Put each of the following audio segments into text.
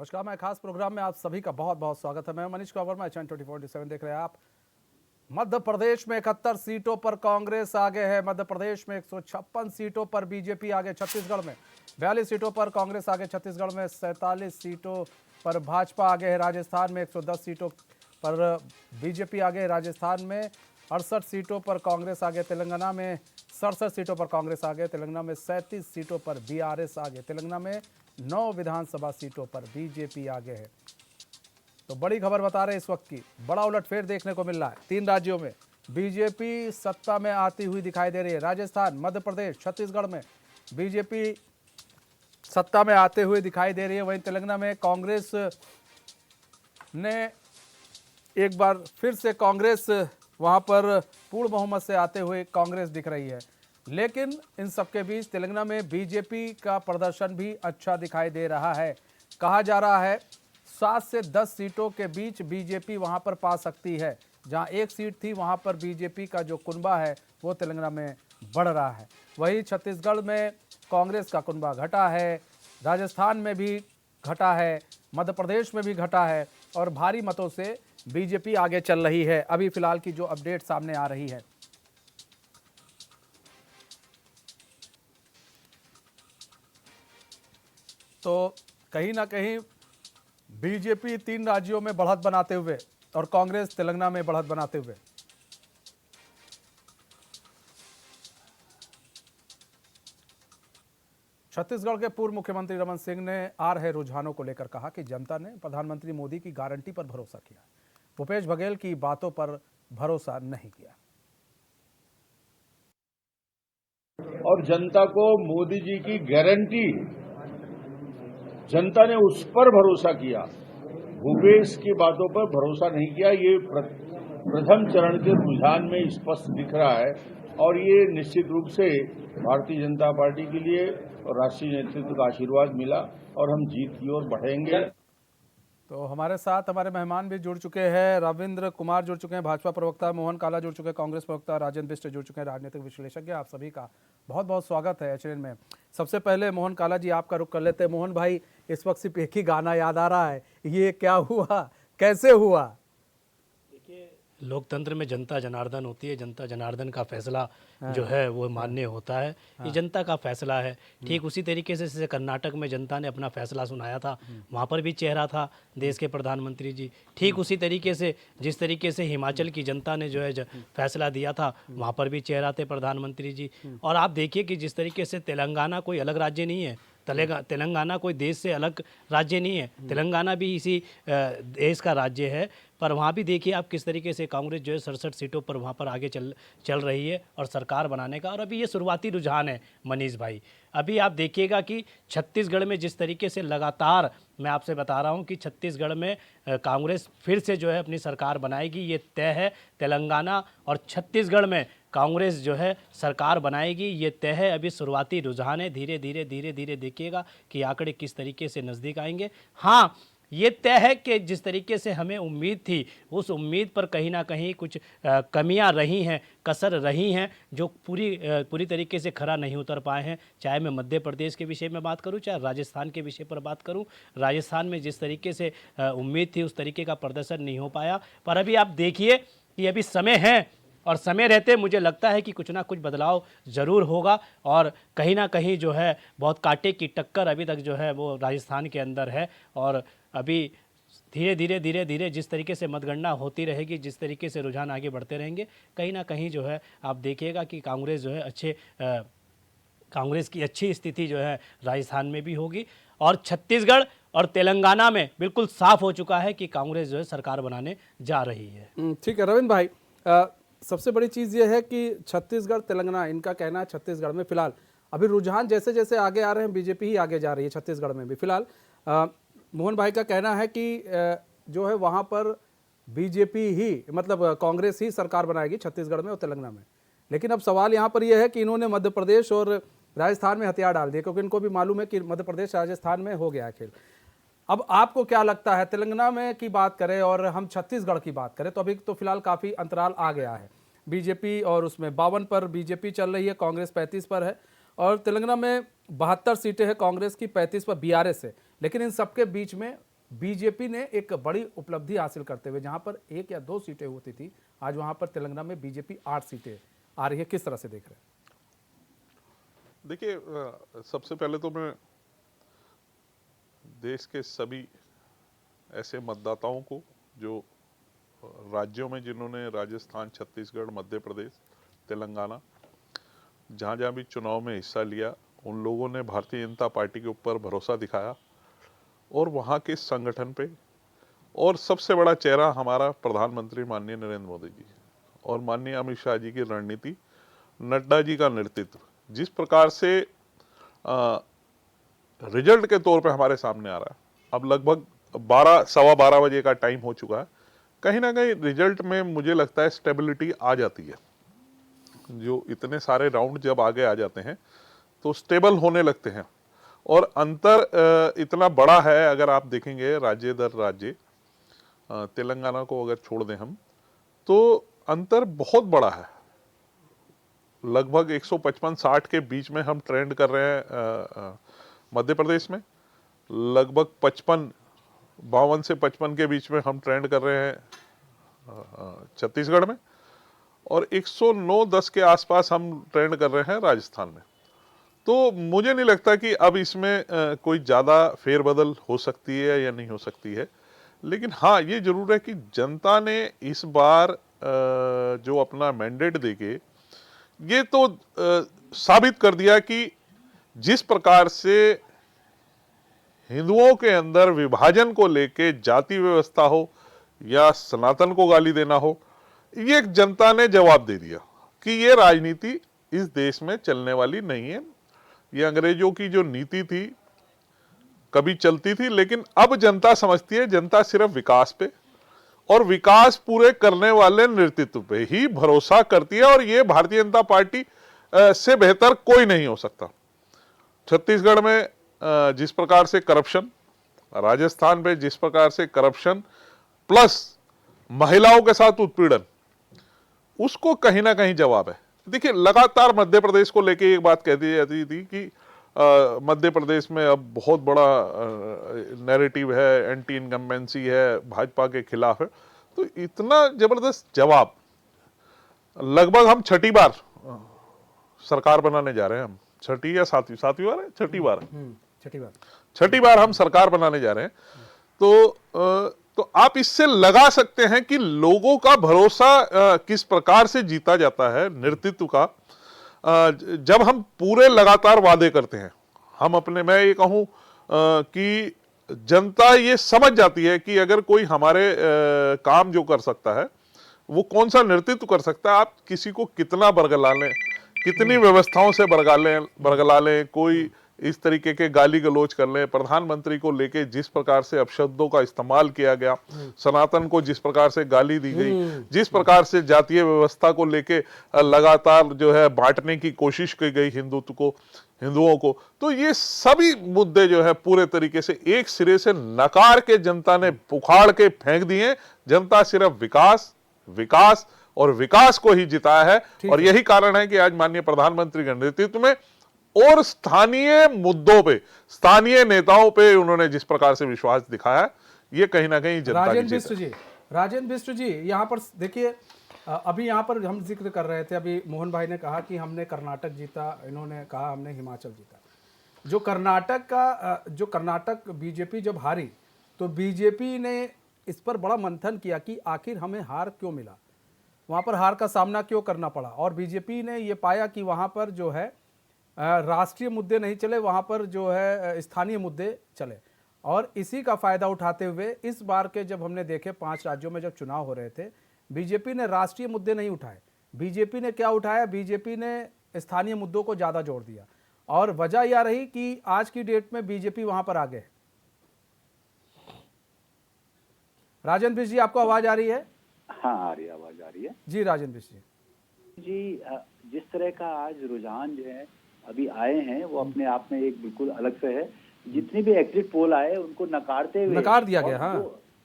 नमस्कार, मैं खास प्रोग्राम में आप सभी का बहुत बहुत स्वागत है। मैं मनीष कुमार, मैं चैनल 24/7 देख रहे हैं आप। मध्य प्रदेश में 71 सीटों पर कांग्रेस आगे है। मध्य प्रदेश में 156 सीटों पर बीजेपी आगे। छत्तीसगढ़ में 42 सीटों पर कांग्रेस आगे। छत्तीसगढ़ में 47 सीटों पर भाजपा आगे है। राजस्थान में 110 सीटों पर बीजेपी आगे। राजस्थान में 68 सीटों पर कांग्रेस आगे। तेलंगाना में 67 सीटों पर कांग्रेस आगे। तेलंगाना में 37 सीटों पर बीआरएस आगे। तेलंगाना में 9 विधानसभा सीटों पर बीजेपी आगे है। तो बड़ी खबर बता रहे हैं इस वक्त की, बड़ा उलटफेर देखने को मिल रहा है। 3 राज्यों में बीजेपी सत्ता में आती हुई दिखाई दे रही है। राजस्थान, मध्य प्रदेश, छत्तीसगढ़ में बीजेपी सत्ता में आते हुए दिखाई दे रही है। वहीं तेलंगाना में कांग्रेस ने एक बार फिर से कांग्रेस वहां पर पूर्ण बहुमत से आते हुए कांग्रेस दिख रही है। लेकिन इन सबके बीच तेलंगाना में बीजेपी का प्रदर्शन भी अच्छा दिखाई दे रहा है। कहा जा रहा है 7 से 10 सीटों के बीच बीजेपी वहां पर पा सकती है। जहां एक सीट थी वहां पर बीजेपी का जो कुनबा है वो तेलंगाना में बढ़ रहा है। वहीं छत्तीसगढ़ में कांग्रेस का कुनबा घटा है, राजस्थान में भी घटा है, मध्य प्रदेश में भी घटा है और भारी मतों से बीजेपी आगे चल रही है। अभी फिलहाल की जो अपडेट सामने आ रही है, तो कहीं ना कहीं बीजेपी 3 राज्यों में बढ़त बनाते हुए और कांग्रेस तेलंगाना में बढ़त बनाते हुए। छत्तीसगढ़ के पूर्व मुख्यमंत्री रमन सिंह ने आ रहे रुझानों को लेकर कहा कि जनता ने प्रधानमंत्री मोदी की गारंटी पर भरोसा किया, भूपेश बघेल की बातों पर भरोसा नहीं किया। और जनता को मोदी जी की गारंटी, जनता ने उस पर भरोसा किया, भूपेश की बातों पर भरोसा नहीं किया। ये प्रथम चरण के रुझान में स्पष्ट दिख रहा है और ये निश्चित रूप से भारतीय जनता पार्टी के लिए और राष्ट्रीय नेतृत्व का आशीर्वाद मिला और हम जीत की ओर बढ़ेंगे। तो हमारे साथ हमारे मेहमान भी जुड़ चुके हैं। रविंद्र कुमार जुड़ चुके हैं, भाजपा प्रवक्ता। मोहन काला जुड़ चुके हैं, कांग्रेस प्रवक्ता। राजेंद्र बिष्ट जुड़ चुके हैं, राजनीतिक विश्लेषज्ञ। आप सभी का बहुत बहुत स्वागत है एचएन में। सबसे पहले मोहन काला जी आपका रुख कर लेते हैं। मोहन भाई, इस वक्त सिर्फ एक ही गाना याद आ रहा है, ये क्या हुआ, कैसे हुआ? लोकतंत्र में जनता जनार्दन होती है, जनता जनार्दन का फैसला जो है वो मान्य होता है। ये जनता का फैसला है। ठीक उसी तरीके से जैसे कर्नाटक में जनता ने अपना फैसला सुनाया था, वहाँ पर भी चेहरा था देश के प्रधानमंत्री जी। ठीक उसी तरीके से जिस तरीके से हिमाचल की जनता ने जो है फैसला दिया था, वहाँ पर भी चेहरा थे प्रधानमंत्री जी। और आप देखिए कि जिस तरीके से तेलंगाना कोई अलग राज्य नहीं है, तेलंगाना कोई देश से अलग राज्य नहीं है, तेलंगाना भी इसी देश का राज्य है। पर वहाँ भी देखिए आप किस तरीके से कांग्रेस जो है 67 सीटों पर वहाँ पर आगे चल रही है और सरकार बनाने का। और अभी ये शुरुआती रुझान है मनीष भाई। अभी आप देखिएगा कि छत्तीसगढ़ में जिस तरीके से लगातार मैं आपसे बता रहा हूँ कि छत्तीसगढ़ में कांग्रेस फिर से जो है अपनी सरकार बनाएगी, ये तय है। तेलंगाना और छत्तीसगढ़ में कांग्रेस जो है सरकार बनाएगी, ये तय है। अभी शुरुआती रुझान है, धीरे धीरे देखिएगा कि आंकड़े किस तरीके से नज़दीक आएंगे। हाँ, ये तय है कि जिस तरीके से हमें उम्मीद थी, उस उम्मीद पर कहीं ना कहीं कुछ कमियां रही हैं, कसर रही हैं, जो पूरी तरीके से खरा नहीं उतर पाए हैं। चाहे मैं मध्य प्रदेश के विषय में बात करूं, चाहे राजस्थान के विषय पर बात करूं। राजस्थान में जिस तरीके से उम्मीद थी उस तरीके का प्रदर्शन नहीं हो पाया। पर अभी आप देखिए कि अभी समय है और समय रहते मुझे लगता है कि कुछ ना कुछ बदलाव ज़रूर होगा। और कहीं ना कहीं जो है बहुत कांटे की टक्कर अभी तक जो है वो राजस्थान के अंदर है। और अभी धीरे धीरे जिस तरीके से मतगणना होती रहेगी, जिस तरीके से रुझान आगे बढ़ते रहेंगे, कहीं ना कहीं जो है आप देखिएगा कि कांग्रेस जो है कांग्रेस की अच्छी स्थिति जो है राजस्थान में भी होगी। और छत्तीसगढ़ और तेलंगाना में बिल्कुल साफ हो चुका है कि कांग्रेस जो है सरकार बनाने जा रही है। ठीक है रविंद्र भाई, सबसे बड़ी चीज़ ये है कि छत्तीसगढ़ तेलंगाना, इनका कहना है छत्तीसगढ़ में फिलहाल अभी रुझान जैसे जैसे आगे आ रहे हैं, बीजेपी ही आगे जा रही है छत्तीसगढ़ में भी फिलहाल। मोहन भाई का कहना है कि जो है वहाँ पर बीजेपी ही, मतलब कांग्रेस ही सरकार बनाएगी छत्तीसगढ़ में और तेलंगाना में। लेकिन अब सवाल यहाँ पर यह है कि इन्होंने मध्य प्रदेश और राजस्थान में हथियार डाल दिए, क्योंकि इनको भी मालूम है कि मध्य प्रदेश राजस्थान में हो गया है खेल। अब आपको क्या लगता है, तेलंगाना में की बात करें और हम छत्तीसगढ़ की बात करें, तो अभी तो फिलहाल काफ़ी अंतराल आ गया है। बीजेपी और उसमें 52 पर बीजेपी चल रही है, कांग्रेस 35 पर है। और तेलंगाना में 72 सीटें हैं कांग्रेस की, 35 पर बीआरएस है। लेकिन इन सबके बीच में बीजेपी ने एक बड़ी उपलब्धि हासिल करते हुए, जहां पर 1 या 2 सीटें होती थी, आज वहां पर तेलंगाना में बीजेपी 8 सीटें आ रही है। किस तरह से देख रहे हैं? देखिए, सबसे पहले तो मैं देश के सभी ऐसे मतदाताओं को जो राज्यों में, जिन्होंने राजस्थान, छत्तीसगढ़, मध्य प्रदेश, तेलंगाना, जहाँ जहाँ भी चुनाव में हिस्सा लिया, उन लोगों ने भारतीय जनता पार्टी के ऊपर भरोसा दिखाया और वहाँ के संगठन पे, और सबसे बड़ा चेहरा हमारा प्रधानमंत्री माननीय नरेंद्र मोदी जी और माननीय अमित शाह जी की रणनीति, नड्डा जी का नेतृत्व, जिस प्रकार से रिजल्ट के तौर पे हमारे सामने आ रहा है। अब लगभग 12 सवा 12 बजे का टाइम हो चुका है। कहीं ना कहीं रिजल्ट में मुझे लगता है स्टेबिलिटी आ जाती है। जो इतने सारे राउंड जब आगे आ जाते हैं तो स्टेबल होने लगते हैं, और अंतर इतना बड़ा है। अगर आप देखेंगे राज्य दर राज्य, तेलंगाना को अगर छोड़ दें हम, तो अंतर बहुत बड़ा है। लगभग 155-60 के बीच में हम ट्रेंड कर रहे हैं मध्य प्रदेश में, लगभग 52 से 55 के बीच में हम ट्रेंड कर रहे हैं छत्तीसगढ़ में, और 109-10 के आसपास हम ट्रेंड कर रहे हैं राजस्थान में। तो मुझे नहीं लगता कि अब इसमें कोई ज़्यादा फेरबदल हो सकती है या नहीं हो सकती है। लेकिन हाँ, ये जरूर है कि जनता ने इस बार जो अपना मैंडेट देके ये तो साबित कर दिया कि जिस प्रकार से हिंदुओं के अंदर विभाजन को लेके, जाति व्यवस्था हो या सनातन को गाली देना हो, ये जनता ने जवाब दे दिया कि ये राजनीति इस देश में चलने वाली नहीं है। ये अंग्रेजों की जो नीति थी कभी चलती थी, लेकिन अब जनता समझती है, जनता सिर्फ विकास पे और विकास पूरे करने वाले नेतृत्व पे ही भरोसा करती है, और ये भारतीय जनता पार्टी से बेहतर कोई नहीं हो सकता। छत्तीसगढ़ में जिस प्रकार से करप्शन, राजस्थान में जिस प्रकार से करप्शन प्लस महिलाओं के साथ उत्पीड़न, उसको कहीं ना कहीं जवाब है। देखिए, लगातार मध्य प्रदेश को लेके एक बात कहती जाती थी कि मध्य प्रदेश में अब बहुत बड़ा नैरेटिव है, एंटी इनकम्बेंसी है, भाजपा के खिलाफ है। तो इतना जबरदस्त जवाब, लगभग हम छठी बार सरकार बनाने जा रहे हैं। हम छठी या सातवीं बार है, छठी बार है, छठी बार हम सरकार बनाने जा रहे हैं। तो आप इससे लगा सकते हैं कि लोगों का भरोसा किस प्रकार से जीता जाता है नेतृत्व का। जब हम पूरे लगातार वादे करते हैं, हम अपने, मैं ये कहूं कि जनता ये समझ जाती है कि अगर कोई हमारे काम जो कर सकता है वो कौन सा नेतृत्व कर सकता है। आप किसी को कितना बरगला लें, कितनी व्यवस्थाओं से बरगला लें, कोई इस तरीके के गाली गलौज कर लें, प्रधानमंत्री को लेके जिस प्रकार से अपशब्दों का इस्तेमाल किया गया, सनातन को जिस प्रकार से गाली दी गई, जिस प्रकार से जातीय व्यवस्था को लेके लगातार जो है बांटने की कोशिश की गई हिंदुओं को, तो ये सभी मुद्दे जो है पूरे तरीके से एक सिरे से नकार के जनता ने उखाड़ के फेंक दिए। जनता सिर्फ विकास, विकास और विकास को ही जिताया है, और यही कारण है कि आज माननीय प्रधानमंत्री के नेतृत्व में और स्थानीय मुद्दों पे, स्थानीय नेताओं पे उन्होंने जिस प्रकार से विश्वास दिखाया, ये कहीं ना कहीं जनता की जीत है। राजेंद्र बिष्ट जी, यहाँ पर देखिए, अभी यहाँ पर हम जिक्र कर रहे थे, अभी मोहन भाई ने कहा कि हमने कर्नाटक जीता, इन्होंने कहा हमने हिमाचल जीता। जो कर्नाटक बीजेपी जब हारी, तो बीजेपी ने इस पर बड़ा मंथन किया कि आखिर हमें हार क्यों मिला, वहाँ पर हार का सामना क्यों करना पड़ा। और बीजेपी ने ये पाया कि वहाँ पर जो है राष्ट्रीय मुद्दे नहीं चले, वहाँ पर जो है स्थानीय मुद्दे चले। और इसी का फायदा उठाते हुए इस बार के जब हमने देखे 5 राज्यों में जब चुनाव हो रहे थे, बीजेपी ने राष्ट्रीय मुद्दे नहीं उठाए। बीजेपी ने क्या उठाया? बीजेपी ने स्थानीय मुद्दों को ज्यादा जोड़ दिया, और वजह यह रही कि आज की डेट में बीजेपी वहां पर आगे है। राजेंद्र बिष्ट जी, आपको आवाज आ रही है? हाँ, आ रही है, आवाज आ रही है जी। राजेंद्र बिष्ट जी, जिस तरह का आज रुझान जो है अभी आए हैं, वो अपने आप में एक बिल्कुल अलग से है। जितने भी एग्जिट पोल आए उनको नकार दिया गया। हाँ,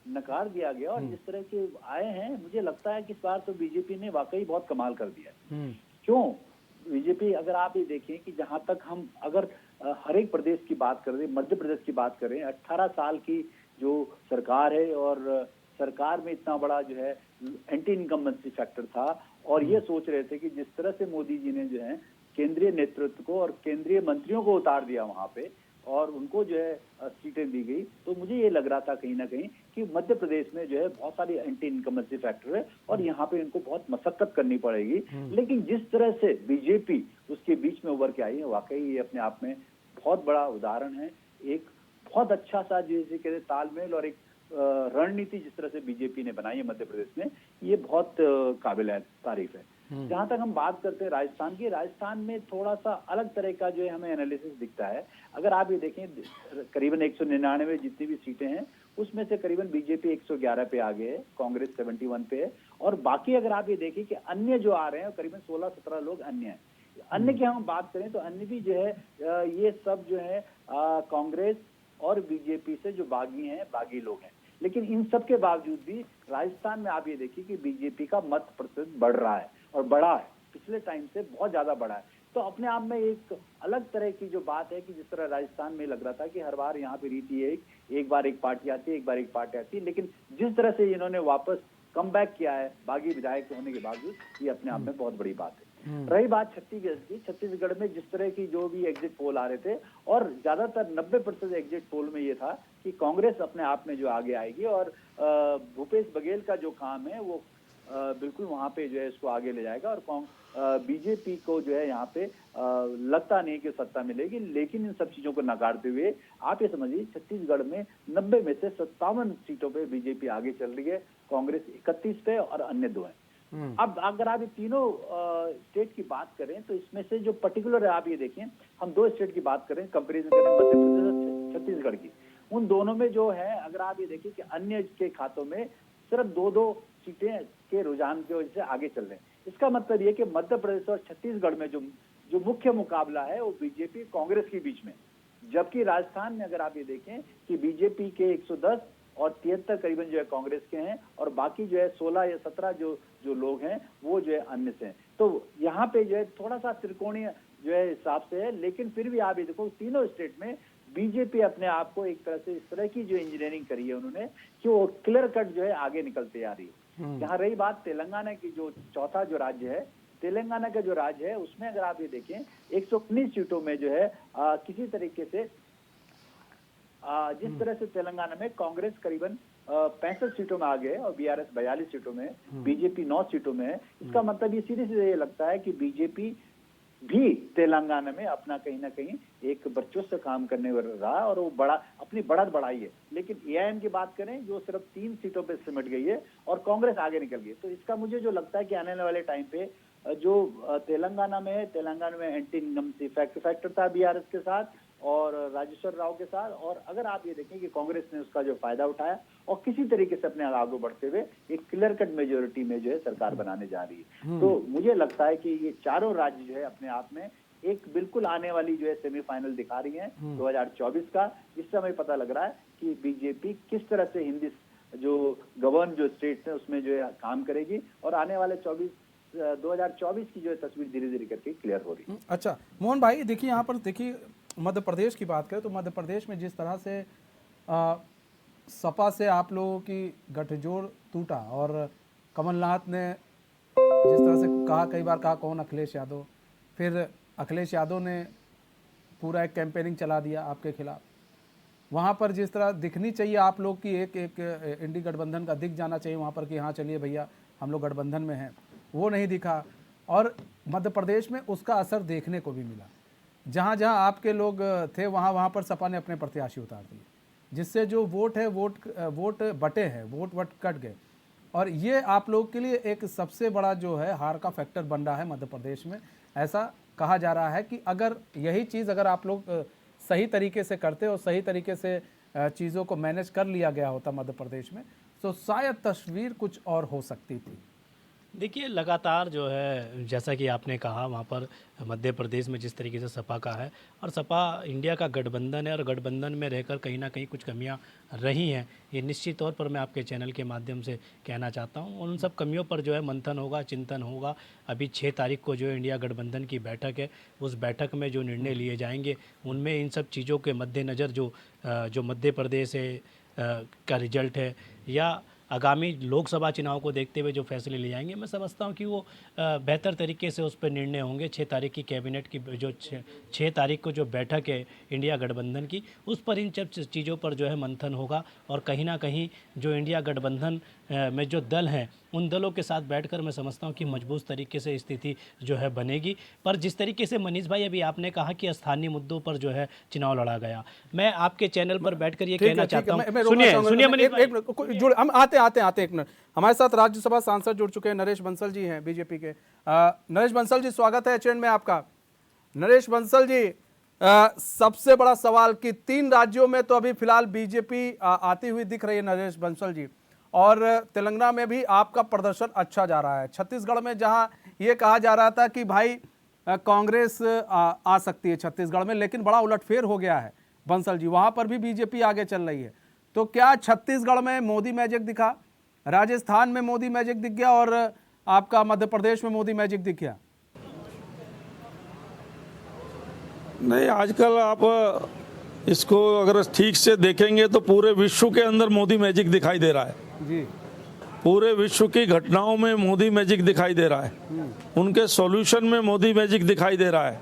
नकार दिया गया। और जिस तरह के आए हैं, मुझे लगता है कि इस बार तो बीजेपी ने वाकई बहुत कमाल कर दिया है। क्यों? बीजेपी, अगर आप ये देखें कि जहां तक हम अगर हर एक प्रदेश की बात कर रहे हैं, मध्य प्रदेश की बात कर रहे हैं, 18 साल की जो सरकार है और सरकार में इतना बड़ा जो है एंटी इनकम्बेंसी फैक्टर था, और ये सोच रहे थे कि जिस तरह से मोदी जी ने जो है केंद्रीय नेतृत्व को और केंद्रीय मंत्रियों को उतार दिया वहां पे और उनको जो है सीटें दी गई, तो मुझे ये लग रहा था कहीं ना कहीं कि मध्य प्रदेश में जो है बहुत सारी एंटी इनकम्बेंसी फैक्टर है और यहाँ पे इनको बहुत मशक्कत करनी पड़ेगी। लेकिन जिस तरह से बीजेपी उसके बीच में उभर के आई है, वाकई ये अपने आप में बहुत बड़ा उदाहरण है। एक बहुत अच्छा सा जैसे कहते तालमेल और एक रणनीति जिस तरह से बीजेपी ने बनाई है मध्य प्रदेश में, ये बहुत काबिल तारीफ है। जहां तक हम बात करते हैं राजस्थान की, राजस्थान में थोड़ा सा अलग तरह का जो है हमें एनालिसिस दिखता है। अगर आप ये देखें, करीबन 199 जितनी भी सीटें हैं उसमें से करीबन बीजेपी 111 पे आगे है, कांग्रेस 71 पे है, और बाकी अगर आप ये देखें कि अन्य जो आ रहे हैं करीबन 16-17 लोग अन्य हैं। अन्य की हम बात करें तो अन्य भी जो है ये सब जो है कांग्रेस और बीजेपी से जो बागी लोग हैं। लेकिन इन सब के बावजूद भी राजस्थान में आप ये देखिए कि बीजेपी का मत प्रतिशत बढ़ रहा है और बढ़ा है, पिछले टाइम से बहुत ज्यादा बढ़ा है। तो अपने आप में एक अलग तरह की जो बात है कि जिस तरह राजस्थान में लग रहा था कि हर बार यहाँ पे रीति एक बार एक पार्टी आती है, एक बार एक पार्टी आती है, लेकिन जिस तरह से इन्होंने वापस कम बैक किया है बागी विधायक होने के बावजूद, ये अपने आप में बहुत बड़ी बात है। रही बात छत्तीसगढ़ की, छत्तीसगढ़ में जिस तरह की जो भी एग्जिट पोल आ रहे थे, और ज्यादातर 90% एग्जिट पोल में ये था कि कांग्रेस अपने आप में जो आगे आएगी और भूपेश बघेल का जो काम है वो बिल्कुल वहां पे जो है इसको आगे ले जाएगा, और बीजेपी को जो है यहाँ पे लगता नहीं कि सत्ता मिलेगी। लेकिन इन सब चीजों को नकारते हुए आप ये समझिए छत्तीसगढ़ में 90 में से 57 सीटों पे बीजेपी आगे चल रही है, कांग्रेस 31 पे और अन्य 2 हैं। अब अगर आप ये तीनों स्टेट की बात करें तो इसमें से जो पर्टिकुलर है, आप ये देखें, हम 2 स्टेट की बात करें, कंपेरिजन करें मध्य प्रदेश और छत्तीसगढ़ की, उन दोनों में जो है अगर आप ये देखिए कि अन्य के खातों में सिर्फ 2-2 सीटें के रुझान की वजह से आगे चल रहे हैं। इसका मतलब ये कि मध्य प्रदेश और छत्तीसगढ़ में जो मुख्य मुकाबला है वो बीजेपी कांग्रेस के बीच में, जबकि राजस्थान में अगर आप ये देखें कि बीजेपी के 110 और 73 करीबन जो है कांग्रेस के हैं, और बाकी जो है 16 या 17 जो लोग हैं वो जो है अन्य से हैं। तो यहाँ पे जो है थोड़ा सा त्रिकोणीय जो है हिसाब से है, लेकिन फिर भी आप ये देखो तीनों स्टेट में बीजेपी अपने आप को एक तरह से इस तरह की जो इंजीनियरिंग करी है उन्होंने कि वो क्लियर कट जो है आगे निकलते आ रही है। यहाँ रही बात तेलंगाना की, जो चौथा जो राज्य है, तेलंगाना का जो राज्य है उसमें अगर आप ये देखें 119 सीटों में जो है किसी तरीके से जिस तरह से तेलंगाना में कांग्रेस करीबन 65 सीटों में आगे है और बीआरएस 42 सीटों में, बीजेपी 9 सीटों में है। इसका मतलब ये सीधे सीधे ये लगता है कि बीजेपी भी तेलंगाना में अपना कहीं ना कहीं एक वर्चस्व काम करने रहा और वो अपनी बढ़त बढ़ाई है। लेकिन एआईएम की बात करें जो सिर्फ 3 सीटों पे सिमट गई है और कांग्रेस आगे निकल गई। तो इसका मुझे जो लगता है कि आने वाले टाइम पे जो तेलंगाना में है, तेलंगाना में एंटी इनकम्बेंसी फैक्टर था बीआरएस के साथ और राजेश्वर राव के साथ, और अगर आप ये देखें कि कांग्रेस ने उसका जो फायदा उठाया और किसी तरीके से अपने आगे बढ़ते हुए एक क्लियर कट मेजोरिटी में जो है सरकार बनाने जा रही है। तो मुझे लगता है कि ये चारों राज्य जो है अपने आप में एक बिल्कुल आने वाली जो है सेमीफाइनल दिखा रही है 2024 का। इससे हमें पता लग रहा है कि बीजेपी किस तरह से हिंदी जो गवर्न जो स्टेट है उसमें जो है काम करेगी और आने वाले 2024 की जो है तस्वीर धीरे धीरे करके क्लियर हो रही है। अच्छा मोहन भाई, देखिए यहाँ पर देखिए मध्य प्रदेश की बात करें तो मध्य प्रदेश में जिस तरह से सपा से आप लोगों की गठजोड़ टूटा और कमलनाथ ने जिस तरह से कहा, कई बार कहा कौन अखिलेश यादव, फिर अखिलेश यादव ने पूरा एक कैंपेनिंग चला दिया आपके खिलाफ। वहाँ पर जिस तरह दिखनी चाहिए आप लोग की एक इंडी गठबंधन का दिख जाना चाहिए वहाँ पर कि हाँ चलिए भैया हम लोग गठबंधन में हैं, वो नहीं दिखा। और मध्य प्रदेश में उसका असर देखने को भी मिला, जहाँ जहाँ आपके लोग थे वहाँ पर सपा ने अपने प्रत्याशी उतार दिए, जिससे जो वोट है वोट बटे हैं, वोट कट गए। और ये आप लोग के लिए एक सबसे बड़ा जो है हार का फैक्टर बन रहा है मध्य प्रदेश में। ऐसा कहा जा रहा है कि अगर यही चीज़ अगर आप लोग सही तरीके से करते और सही तरीके से चीज़ों को मैनेज कर लिया गया होता मध्य प्रदेश में, तो शायद तस्वीर कुछ और हो सकती थी। देखिए लगातार जो है जैसा कि आपने कहा वहाँ पर मध्य प्रदेश में जिस तरीके से सपा का है और सपा इंडिया का गठबंधन है और गठबंधन में रहकर कहीं ना कहीं कुछ कमियां रही हैं, ये निश्चित तौर पर मैं आपके चैनल के माध्यम से कहना चाहता हूं। उन सब कमियों पर जो है मंथन होगा, चिंतन होगा। अभी 6 तारीख को जो है इंडिया गठबंधन की बैठक है, उस बैठक में जो निर्णय लिए जाएंगे उनमें इन सब चीज़ों के मद्देनज़र जो मध्य प्रदेश है का रिजल्ट है या आगामी लोकसभा चुनाव को देखते हुए जो फैसले लिए जाएंगे, मैं समझता हूं कि वो बेहतर तरीके से उस पर निर्णय होंगे। 6 तारीख की कैबिनेट की जो 6 तारीख को जो बैठक है इंडिया गठबंधन की, उस पर इन सब चीज़ों पर जो है मंथन होगा और कहीं ना कहीं जो इंडिया गठबंधन में जो दल हैं उन दलों के साथ बैठकर मैं समझता हूं कि मजबूत तरीके से स्थिति जो है बनेगी। पर जिस तरीके से मनीष भाई अभी आपने कहा कि स्थानीय मुद्दों पर जो है चुनाव लड़ा गया, मैं आपके चैनल पर बैठकर ये कहना चाहता हूँ। सुनिए मनीष भाई, हम आते एक मिनट। हमारे साथ राज्यसभा सांसद जुड़ चुके हैं, नरेश बंसल जी हैं बीजेपी के। नरेश बंसल जी, स्वागत है चैनल में आपका। नरेश बंसल जी, सबसे बड़ा सवाल कि 3 राज्यों में तो अभी फिलहाल बीजेपी आती हुई दिख रही है नरेश बंसल जी, और तेलंगाना में भी आपका प्रदर्शन अच्छा जा रहा है। छत्तीसगढ़ में जहां ये कहा जा रहा था कि भाई कांग्रेस आ सकती है छत्तीसगढ़ में, लेकिन बड़ा उलटफेर हो गया है बंसल जी, वहां पर भी बीजेपी आगे चल रही है। तो क्या छत्तीसगढ़ में मोदी मैजिक दिखा, राजस्थान में मोदी मैजिक दिख गया और आपका मध्य प्रदेश में मोदी मैजिक दिख गया? नहीं, आजकल आप इसको अगर ठीक से देखेंगे तो पूरे विश्व के अंदर मोदी मैजिक दिखाई दे रहा है जी। पूरे विश्व की घटनाओं में मोदी मैजिक दिखाई दे रहा है, उनके सॉल्यूशन में मोदी मैजिक दिखाई दे रहा है।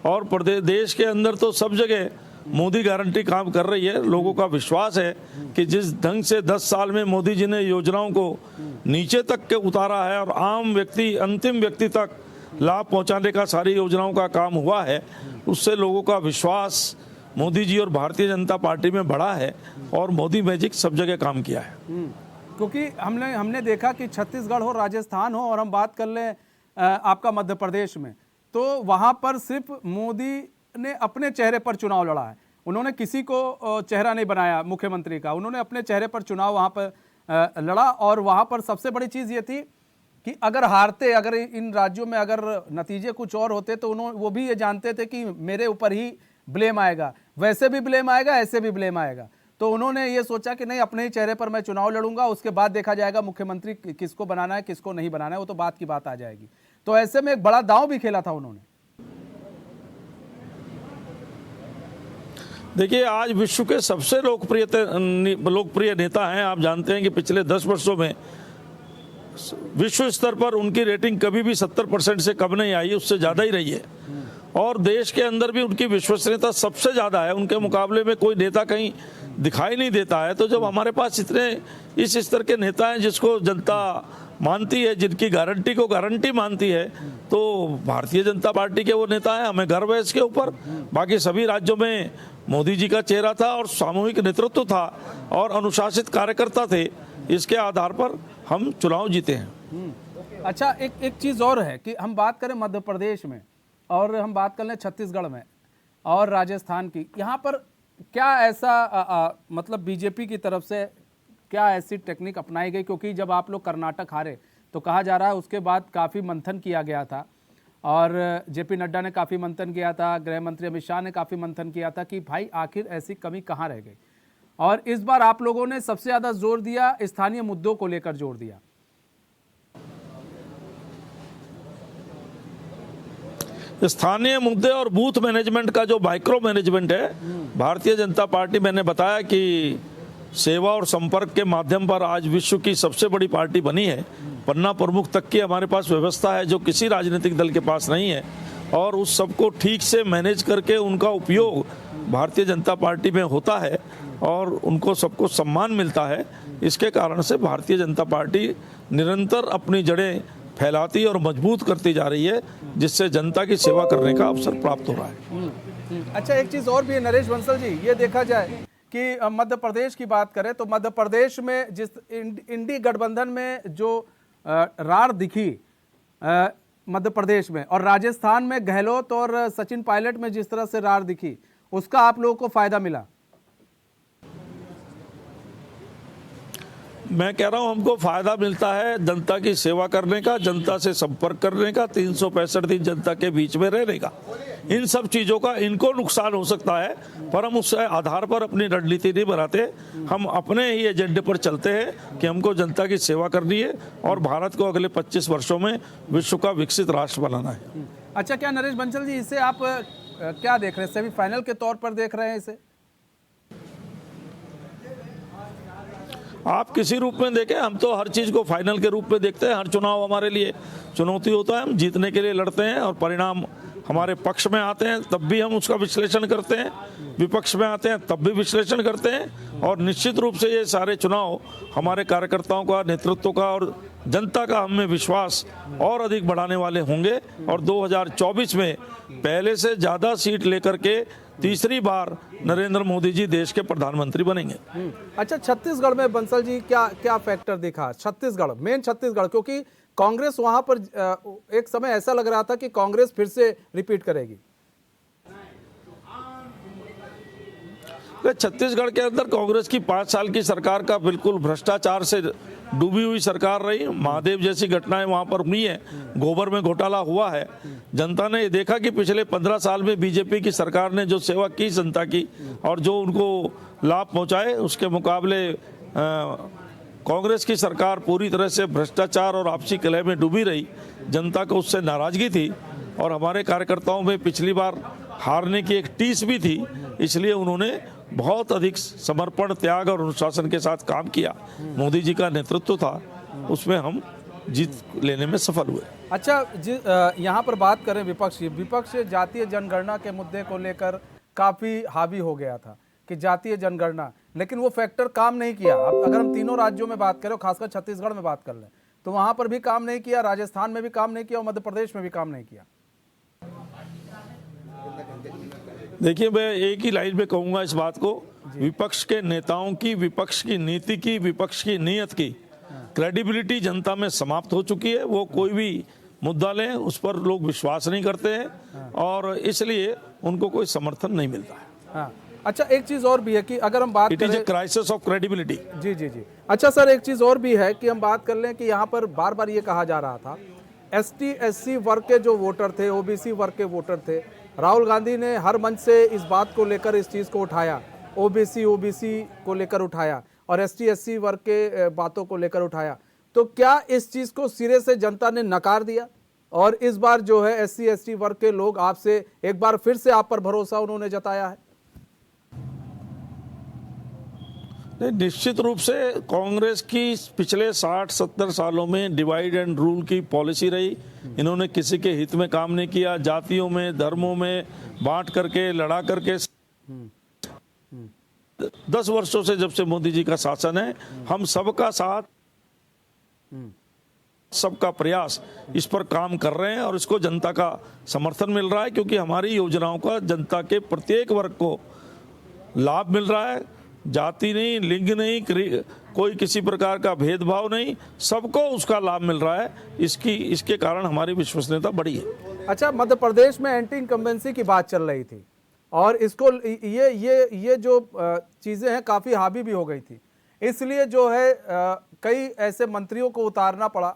और प्रदेश देश के अंदर तो सब जगह मोदी गारंटी काम कर रही है। लोगों का विश्वास है कि जिस ढंग से 10 साल में मोदी जी ने योजनाओं को नीचे तक के उतारा है और आम व्यक्ति, अंतिम व्यक्ति तक लाभ पहुंचाने का सारी योजनाओं का काम हुआ है, उससे लोगों का विश्वास मोदी जी और भारतीय जनता पार्टी में बढ़ा है और मोदी मैजिक सब जगह काम किया है। क्योंकि हमने देखा कि छत्तीसगढ़ हो, राजस्थान हो, और हम बात कर लें आपका मध्य प्रदेश में, तो वहां पर सिर्फ मोदी ने अपने चेहरे पर चुनाव लड़ा है। उन्होंने किसी को चेहरा नहीं बनाया मुख्यमंत्री का, उन्होंने अपने चेहरे पर चुनाव वहां पर लड़ा। और वहां पर सबसे बड़ी चीज ये थी कि अगर इन राज्यों में अगर नतीजे कुछ और होते तो वो भी ये जानते थे कि मेरे ऊपर ही ब्लेम आएगा, वैसे भी ब्लेम आएगा, ऐसे भी ब्लेम आएगा। तो उन्होंने ये सोचा कि नहीं, अपने ही चेहरे पर मैं चुनाव लड़ूंगा, उसके बाद देखा जाएगा मुख्यमंत्री किसको बनाना है किसको नहीं बनाना है, वो तो बात की बात आ जाएगी। तो ऐसे में एक बड़ा दांव भी खेला था उन्होंने। देखिए, आज विश्व के सबसे लोकप्रिय नेता हैं। आप जानते हैं कि पिछले 10 वर्षों में विश्व स्तर पर उनकी रेटिंग कभी भी 70% से कम नहीं आई, उससे ज़्यादा ही रही है। और देश के अंदर भी उनकी विश्वसनीयता सबसे ज़्यादा है, उनके मुकाबले में कोई नेता कहीं दिखाई नहीं देता है। तो जब हमारे पास इतने इस स्तर के नेता हैं जिसको जनता मानती है, जिनकी गारंटी को गारंटी मानती है, तो भारतीय जनता पार्टी के वो नेता हैं, हमें गर्व है इसके ऊपर। बाकी सभी राज्यों में मोदी जी का चेहरा था और सामूहिक नेतृत्व था और अनुशासित कार्यकर्ता थे, इसके आधार पर हम चुनाव जीते हैं। अच्छा, एक चीज़ और है कि हम बात करें मध्य प्रदेश में और हम बात कर लें छत्तीसगढ़ में और राजस्थान की, यहाँ पर क्या ऐसा मतलब बीजेपी की तरफ से क्या ऐसी टेक्निक अपनाई गई? क्योंकि जब आप लोग कर्नाटक हारे तो कहा जा रहा है उसके बाद काफ़ी मंथन किया गया था और जेपी नड्डा ने काफ़ी मंथन किया था, गृह मंत्री अमित शाह ने काफ़ी मंथन किया था कि भाई आखिर ऐसी कमी कहाँ रह गई। और इस बार आप लोगों ने सबसे ज़्यादा जोर दिया, स्थानीय मुद्दों को लेकर जोर दिया। स्थानीय मुद्दे और बूथ मैनेजमेंट का जो माइक्रो मैनेजमेंट है, भारतीय जनता पार्टी, मैंने बताया कि सेवा और संपर्क के माध्यम पर आज विश्व की सबसे बड़ी पार्टी बनी है। पन्ना प्रमुख तक की हमारे पास व्यवस्था है जो किसी राजनीतिक दल के पास नहीं है, और उस सबको ठीक से मैनेज करके उनका उपयोग भारतीय जनता पार्टी में होता है और उनको सबको सम्मान मिलता है। इसके कारण से भारतीय जनता पार्टी निरंतर अपनी जड़ें फैलाती और मजबूत करती जा रही है, जिससे जनता की सेवा करने का अवसर प्राप्त हो रहा है। अच्छा, एक चीज़ और भी है नरेश बंसल जी, ये देखा जाए कि मध्य प्रदेश की बात करें तो मध्य प्रदेश में जिस इंडी गठबंधन में जो रार दिखी मध्य प्रदेश में, और राजस्थान में गहलोत और सचिन पायलट में जिस तरह से रार दिखी, उसका आप लोगों को फायदा मिला? मैं कह रहा हूं हमको फायदा मिलता है जनता की सेवा करने का, जनता से संपर्क करने का, 365 दिन जनता के बीच में रहने का। इन सब चीजों का इनको नुकसान हो सकता है, पर हम उस आधार पर अपनी रणनीति नहीं बनाते। हम अपने ही एजेंडे पर चलते हैं कि हमको जनता की सेवा करनी है और भारत को अगले 25 वर्षों में विश्व का विकसित राष्ट्र बनाना है। अच्छा, क्या नरेश बंसल जी इसे आप क्या देख रहे हैं, सेमीफाइनल के तौर पर देख रहे हैं इसे? आप किसी रूप में देखें, हम तो हर चीज को फाइनल के रूप में देखते हैं। हर चुनाव हमारे लिए चुनौती होता है, हम जीतने के लिए लड़ते हैं और परिणाम हमारे पक्ष में आते हैं तब भी हम उसका विश्लेषण करते हैं, विपक्ष में आते हैं तब भी विश्लेषण करते हैं। और निश्चित रूप से ये सारे चुनाव हमारे कार्यकर्ताओं का, नेतृत्व का और जनता का हमें विश्वास और अधिक बढ़ाने वाले होंगे और 2024 में पहले से ज्यादा सीट लेकर के तीसरी बार नरेंद्र मोदी जी देश के प्रधानमंत्री बनेंगे। अच्छा, छत्तीसगढ़ में बंसल जी क्या फैक्टर दिखा? छत्तीसगढ़, मेन छत्तीसगढ़, क्योंकि कांग्रेस वहां पर एक समय ऐसा लग रहा था कि कांग्रेस फिर से रिपीट करेगी। छत्तीसगढ़ के अंदर कांग्रेस की 5 साल की सरकार का बिल्कुल भ्रष्टाचार से डूबी हुई सरकार रही। महादेव जैसी घटनाएं वहां पर हुई है, गोबर में घोटाला हुआ है। जनता ने ये देखा कि पिछले 15 साल में बीजेपी की सरकार ने जो सेवा की जनता की और जो उनको लाभ पहुंचाए, उसके मुकाबले कांग्रेस की सरकार पूरी तरह से भ्रष्टाचार और आपसी कलह में डूबी रही। जनता को उससे नाराजगी थी और हमारे कार्यकर्ताओं में पिछली बार हारने की एक टीस भी थी, इसलिए उन्होंने बहुत अधिक समर्पण, त्याग और अनुशासन के साथ काम किया। मोदी जी का नेतृत्व था, उसमें हम जीत लेने में सफल हुए। अच्छा, यहाँ पर बात करें विपक्ष जातीय जनगणना के मुद्दे को लेकर काफी हावी हो गया था कि जातीय जनगणना, लेकिन वो फैक्टर काम नहीं किया। अब अगर हम तीनों राज्यों में बात करें, खासकर छत्तीसगढ़ में बात कर लें, तो वहां पर भी काम नहीं किया, राजस्थान में भी काम नहीं किया और मध्य प्रदेश में भी काम नहीं किया। देखिए, मैं एक ही लाइन में कहूंगा इस बात को, विपक्ष के नेताओं की, विपक्ष की नीति की, विपक्ष की नीयत की क्रेडिबिलिटी जनता में समाप्त हो चुकी है। वो कोई भी मुद्दा लें, उस पर लोग विश्वास नहीं करते हैं और इसलिए उनको कोई समर्थन नहीं मिलता है। हाँ। अच्छा, एक चीज और भी है कि अगर हम बात करें, it is a crisis of credibility. जी जी जी। अच्छा सर, एक चीज और भी है कि हम बात कर लें कि यहाँ पर बार बार ये कहा जा रहा था ST SC वर्ग के जो वोटर थे, OBC वर्ग के वोटर थे, राहुल गांधी ने हर मंच से इस बात को लेकर इस चीज को उठाया, OBC को लेकर उठाया और ST SC वर्ग के बातों को लेकर उठाया। तो क्या इस चीज को सिरे से जनता ने नकार दिया और इस बार जो है SC ST वर्ग के लोग आपसे एक बार फिर से आप पर भरोसा उन्होंने जताया है? नहीं, निश्चित रूप से कांग्रेस की पिछले 60-70 सालों में डिवाइड एंड रूल की पॉलिसी रही। इन्होंने किसी के हित में काम नहीं किया, जातियों में, धर्मों में बांट करके, लड़ा करके। 10 वर्षों से जब से मोदी जी का शासन है, हम सबका साथ, सबका प्रयास इस पर काम कर रहे हैं और इसको जनता का समर्थन मिल रहा है, क्योंकि हमारी योजनाओं का जनता के प्रत्येक वर्ग को लाभ मिल रहा है। जाति नहीं, लिंग नहीं, कोई किसी प्रकार का भेदभाव नहीं, सबको उसका लाभ मिल रहा है। इसके कारण हमारी विश्वसनीयता बढ़ी है। अच्छा, मध्य प्रदेश में एंटी इनकम्बेंसी की बात चल रही थी और इसको ये जो चीजें हैं काफी हावी भी हो गई थी, इसलिए जो है कई ऐसे मंत्रियों को उतारना पड़ा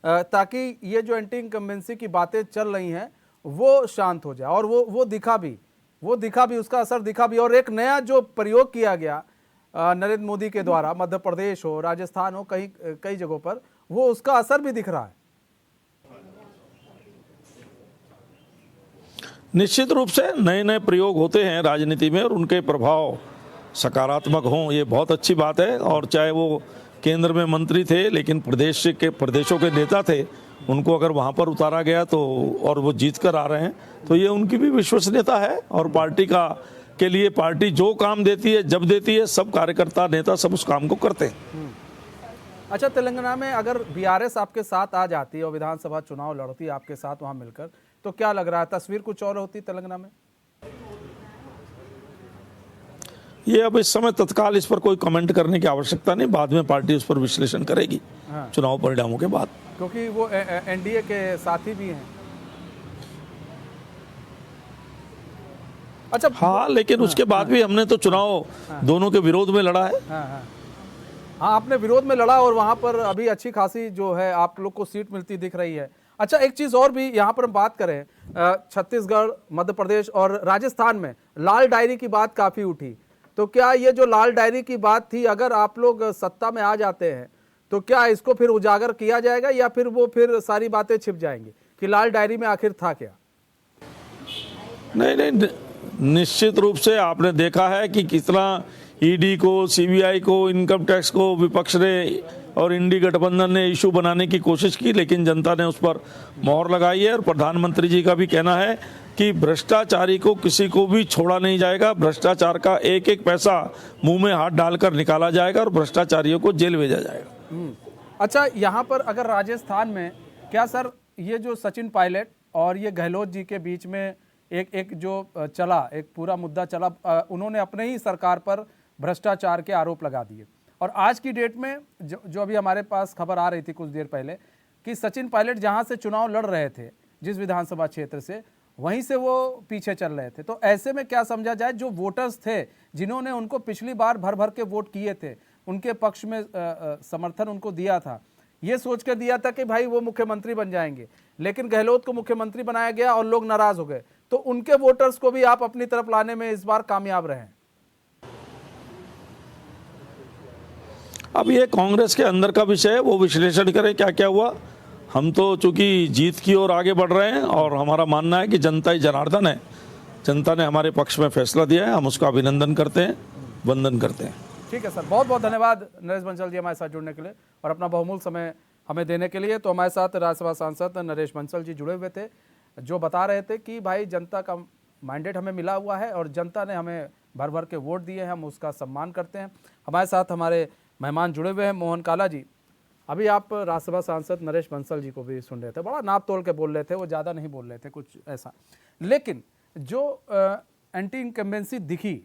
ताकि ये जो एंटी इनकम्बेंसी की बातें चल रही हैं वो शांत हो जाए। और वो दिखा भी, उसका असर दिखा भी। और एक नया जो प्रयोग किया गया नरेंद्र मोदी के द्वारा, मध्य प्रदेश हो, राजस्थान हो, कई जगहों पर, वो उसका असर भी दिख रहा है। निश्चित रूप से नए नए प्रयोग होते हैं राजनीति में और उनके प्रभाव सकारात्मक हों, ये बहुत अच्छी बात है। और चाहे वो केंद्र में मंत्री थे लेकिन प्रदेशों के नेता थे, उनको अगर वहां पर उतारा गया तो और वो जीत कर आ रहे हैं, तो ये उनकी भी विश्वसनीयता है। और पार्टी के लिए पार्टी जो काम देती है, जब देती है, सब कार्यकर्ता, नेता सब उस काम को करते हैं। अच्छा, तेलंगाना में अगर BRS आपके साथ आ जाती और विधानसभा चुनाव लड़ती आपके साथ वहां मिलकर, तो क्या लग रहा है, तस्वीर कुछ और होती तेलंगाना में? ये अब इस समय तत्काल इस पर कोई कमेंट करने की आवश्यकता नहीं, बाद में पार्टी उस पर विश्लेषण करेगी। हाँ। चुनाव परिणामों के बाद, क्योंकि वो NDA के साथी भी हैं। अच्छा, हाँ, लेकिन उसके बाद भी हमने तो चुनाव दोनों के विरोध में लड़ा है। हाँ, आपने विरोध में लड़ा और वहां पर अभी अच्छी खासी जो है आप लोग को सीट मिलती दिख रही है। अच्छा, एक चीज और भी यहाँ पर हम बात करें, छत्तीसगढ़, मध्य प्रदेश और राजस्थान में लाल डायरी की बात काफी उठी, तो क्या ये जो लाल डायरी की बात थी, अगर आप लोग सत्ता में आ जाते हैं तो क्या इसको फिर उजागर किया जाएगा या फिर वो फिर सारी बातें छिप जाएंगी कि लाल डायरी में आखिर था क्या? नहीं, निश्चित रूप से आपने देखा है कि कितना ईडी को, सीबीआई को, इनकम टैक्स को विपक्ष ने और इंडी गठबंधन ने इशू बनाने की कोशिश की, लेकिन जनता ने उस पर मोहर लगाई है। और प्रधानमंत्री जी का भी कहना है कि भ्रष्टाचारी को किसी को भी छोड़ा नहीं जाएगा, भ्रष्टाचार का एक एक पैसा मुंह में हाथ डालकर निकाला जाएगा और भ्रष्टाचारियों को जेल भेजा जाएगा। अच्छा, यहाँ पर अगर राजस्थान में क्या सर, ये जो सचिन पायलट और ये गहलोत जी के बीच में एक जो चला, एक पूरा मुद्दा चला, उन्होंने अपने ही सरकार पर भ्रष्टाचार के आरोप लगा दिए, और आज की डेट में जो अभी हमारे पास खबर आ रही थी कुछ देर पहले कि सचिन पायलट जहां से चुनाव लड़ रहे थे, जिस विधानसभा क्षेत्र से, वहीं से वो पीछे चल रहे थे। तो ऐसे में क्या समझा जाए, जो वोटर्स थे जिन्होंने उनको पिछली बार भर भर के वोट किए थे, उनके पक्ष में समर्थन उनको दिया था, ये सोच कर दिया था कि भाई वो मुख्यमंत्री बन जाएंगे, लेकिन गहलोत को मुख्यमंत्री बनाया गया और लोग नाराज हो गए, तो उनके वोटर्स को भी आप अपनी तरफ लाने में इस बार कामयाब रहे? अब ये कांग्रेस के अंदर का विषय है, वो विश्लेषण करें क्या क्या हुआ। हम तो चूंकि जीत की ओर आगे बढ़ रहे हैं और हमारा मानना है कि जनता ही जनार्दन है, जनता ने हमारे पक्ष में फैसला दिया है, हम उसका अभिनंदन करते हैं, वंदन करते हैं। ठीक है सर, बहुत बहुत धन्यवाद नरेश बंसल जी हमारे साथ जुड़ने के लिए और अपना बहुमूल्य समय हमें देने के लिए। तो हमारे साथ राज्यसभा सांसद नरेश बंसल जी जुड़े हुए थे, जो बता रहे थे कि भाई जनता का मैंडेट हमें मिला हुआ है और जनता ने हमें भर भर के वोट दिए हैं, हम उसका सम्मान करते हैं। हमारे साथ हमारे मेहमान जुड़े हुए हैं, मोहन काला जी। अभी आप राज्यसभा सांसद नरेश बंसल जी को भी सुन रहे थे, बड़ा नाप तोल के बोल रहे थे, वो ज़्यादा नहीं बोल रहे थे कुछ ऐसा, लेकिन जो एंटी इनकम्बेंसी दिखी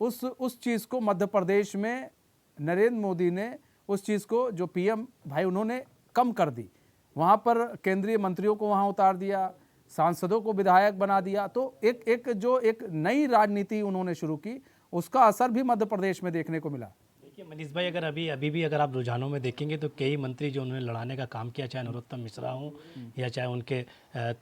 उस चीज़ को मध्य प्रदेश में नरेंद्र मोदी ने उस चीज़ को, जो पीएम भाई उन्होंने कम कर दी, वहाँ पर केंद्रीय मंत्रियों को वहाँ उतार दिया, सांसदों को विधायक बना दिया, तो एक नई राजनीति उन्होंने शुरू की, उसका असर भी मध्य प्रदेश में देखने को मिला। मनीष भाई, अगर अभी भी अगर आप रुझानों में देखेंगे तो कई मंत्री जो उन्होंने लड़ाने का काम किया, चाहे नरोत्तम मिश्रा हो या चाहे उनके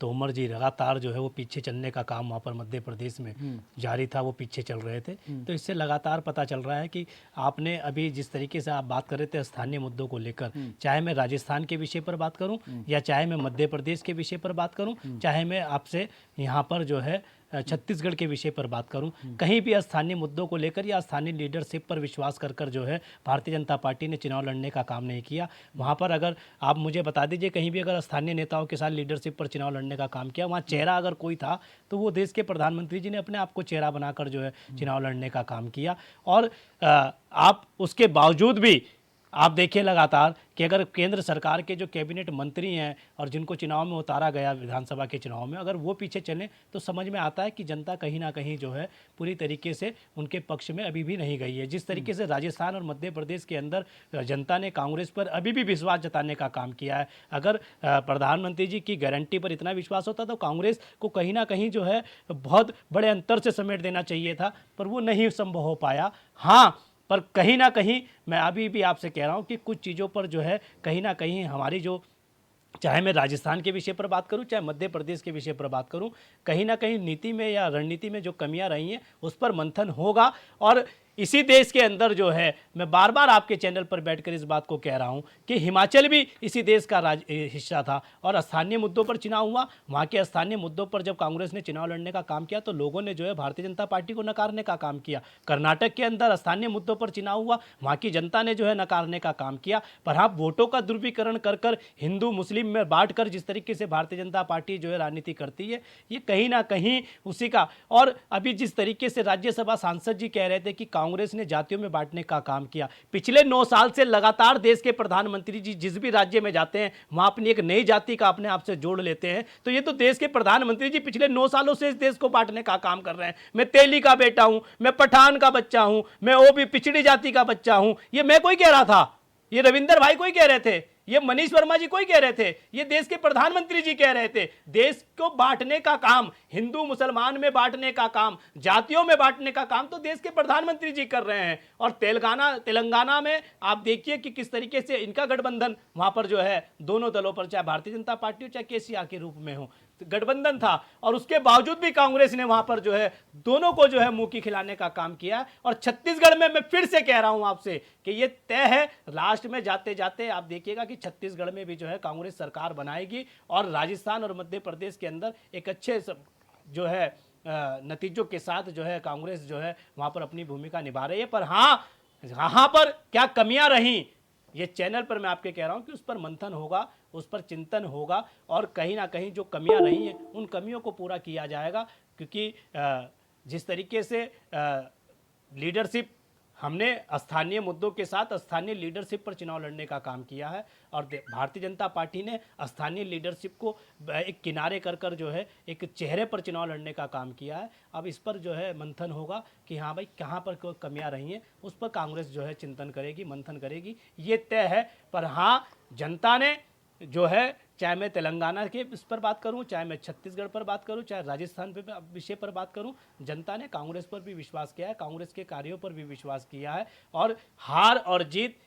तोमर जी, लगातार जो है वो पीछे चलने का काम वहाँ पर मध्य प्रदेश में जारी था, वो पीछे चल रहे थे। तो इससे लगातार पता चल रहा है कि आपने अभी जिस तरीके से आप बात कर रहे थे स्थानीय मुद्दों को लेकर, चाहे मैं राजस्थान के विषय पर बात करूँ या चाहे मैं मध्य प्रदेश के विषय पर बात करूँ, चाहे मैं आपसे यहाँ पर जो है छत्तीसगढ़ के विषय पर बात करूं, कहीं भी स्थानीय मुद्दों को लेकर या स्थानीय लीडरशिप पर विश्वास कर जो है भारतीय जनता पार्टी ने चुनाव लड़ने का काम नहीं किया। वहां पर अगर आप मुझे बता दीजिए कहीं भी अगर स्थानीय नेताओं के साथ लीडरशिप पर चुनाव लड़ने का काम किया, वहां चेहरा अगर कोई था तो वो देश के प्रधानमंत्री जी ने अपने आप को चेहरा बनाकर जो है चुनाव लड़ने का काम किया। और आप उसके बावजूद भी आप देखिए लगातार कि अगर केंद्र सरकार के जो कैबिनेट मंत्री हैं और जिनको चुनाव में उतारा गया विधानसभा के चुनाव में, अगर वो पीछे चलें तो समझ में आता है कि जनता कहीं ना कहीं जो है पूरी तरीके से उनके पक्ष में अभी भी नहीं गई है। जिस तरीके से राजस्थान और मध्य प्रदेश के अंदर जनता ने कांग्रेस पर अभी भी विश्वास जताने का काम किया है, अगर प्रधानमंत्री जी की गारंटी पर इतना विश्वास होता तो कांग्रेस को कहीं ना कहीं जो है बहुत बड़े अंतर से समेट देना चाहिए था, पर वो नहीं संभव हो पाया। हाँ, पर कहीं ना कहीं मैं अभी भी आपसे कह रहा हूं कि कुछ चीज़ों पर जो है कहीं ना कहीं हमारी जो, चाहे मैं राजस्थान के विषय पर बात करूं चाहे मध्य प्रदेश के विषय पर बात करूं, कहीं ना कहीं नीति में या रणनीति में जो कमियां रही हैं उस पर मंथन होगा। और इसी देश के अंदर जो है, मैं बार बार आपके चैनल पर बैठकर इस बात को कह रहा हूं कि हिमाचल भी इसी देश का हिस्सा था और स्थानीय मुद्दों पर चुनाव हुआ। वहां के स्थानीय मुद्दों पर जब कांग्रेस ने चुनाव लड़ने का काम किया तो लोगों ने जो है भारतीय जनता पार्टी को नकारने का काम किया। कर्नाटक के अंदर स्थानीय मुद्दों पर चुनाव हुआ, वहां की जनता ने जो है नकारने का काम किया। पर हाँ, वोटों का दुर्विकरण कर हिंदू मुस्लिम में बांटकर जिस तरीके से भारतीय जनता पार्टी जो है राजनीति करती है, ये कहीं ना कहीं उसी का। और अभी जिस तरीके से राज्यसभा सांसद जी कह रहे थे कि कांग्रेस ने जातियों में बांटने का काम किया, पिछले 9 साल से लगातार देश के प्रधानमंत्री जी जिस भी राज्य में जाते हैं वहां अपनी एक नई जाति का अपने आप से जोड़ लेते हैं। तो ये तो देश के प्रधानमंत्री जी पिछले 9 सालों से इस देश को बांटने का काम कर रहे हैं। मैं तेली का बेटा हूं, मैं पठान का बच्चा हूं, मैं ओबी पिछड़ी जाति का बच्चा हूं, ये मैं कोई कह रहा था, ये रविंदर भाई कोई कह रहे थे ये मनीष वर्मा जी कोई कह रहे थे, ये देश के प्रधानमंत्री जी कह रहे थे। देश को बांटने का काम, हिंदू मुसलमान में बांटने का काम, जातियों में बांटने का काम तो देश के प्रधानमंत्री जी कर रहे हैं। और तेलंगाना में आप देखिए कि किस तरीके से इनका गठबंधन वहां पर जो है दोनों दलों पर, चाहे भारतीय जनता पार्टी हो चाहे केसीआर के रूप में हो, गठबंधन था। और उसके बावजूद भी कांग्रेस ने वहां पर जो है दोनों को जो है मुंह की खिलाने का काम किया। और छत्तीसगढ़ में मैं फिर से कह रहा हूं आपसे कि ये तय है, लास्ट में जाते जाते आप देखिएगा कि छत्तीसगढ़ में भी जो है कांग्रेस सरकार बनाएगी और राजस्थान और मध्य प्रदेश के अंदर एक अच्छे जो है नतीजों के साथ जो है कांग्रेस जो है वहां पर अपनी भूमिका निभा रही है। पर हाँ, यहाँ पर क्या कमियां रहीं, ये चैनल पर मैं आपके कह रहा हूं कि उस पर मंथन होगा, उस पर चिंतन होगा और कहीं ना कहीं जो कमियां रही हैं उन कमियों को पूरा किया जाएगा। क्योंकि जिस तरीके से लीडरशिप, हमने स्थानीय मुद्दों के साथ स्थानीय लीडरशिप पर चुनाव लड़ने का काम किया है और भारतीय जनता पार्टी ने स्थानीय लीडरशिप को एक किनारे कर जो है एक चेहरे पर चुनाव लड़ने का काम किया है। अब इस पर जो है मंथन होगा कि हाँ भाई कहाँ पर कोई कमियां रही हैं, उस पर कांग्रेस जो है चिंतन करेगी, मंथन करेगी, ये तय है। पर हाँ, जनता ने जो है, चाहे मैं तेलंगाना के इस पर बात करूं, चाहे मैं छत्तीसगढ़ पर बात करूं, चाहे राजस्थान पे विषय पर बात करूं, जनता ने कांग्रेस पर भी विश्वास किया है, कांग्रेस के कार्यों पर भी विश्वास किया है। और हार और जीत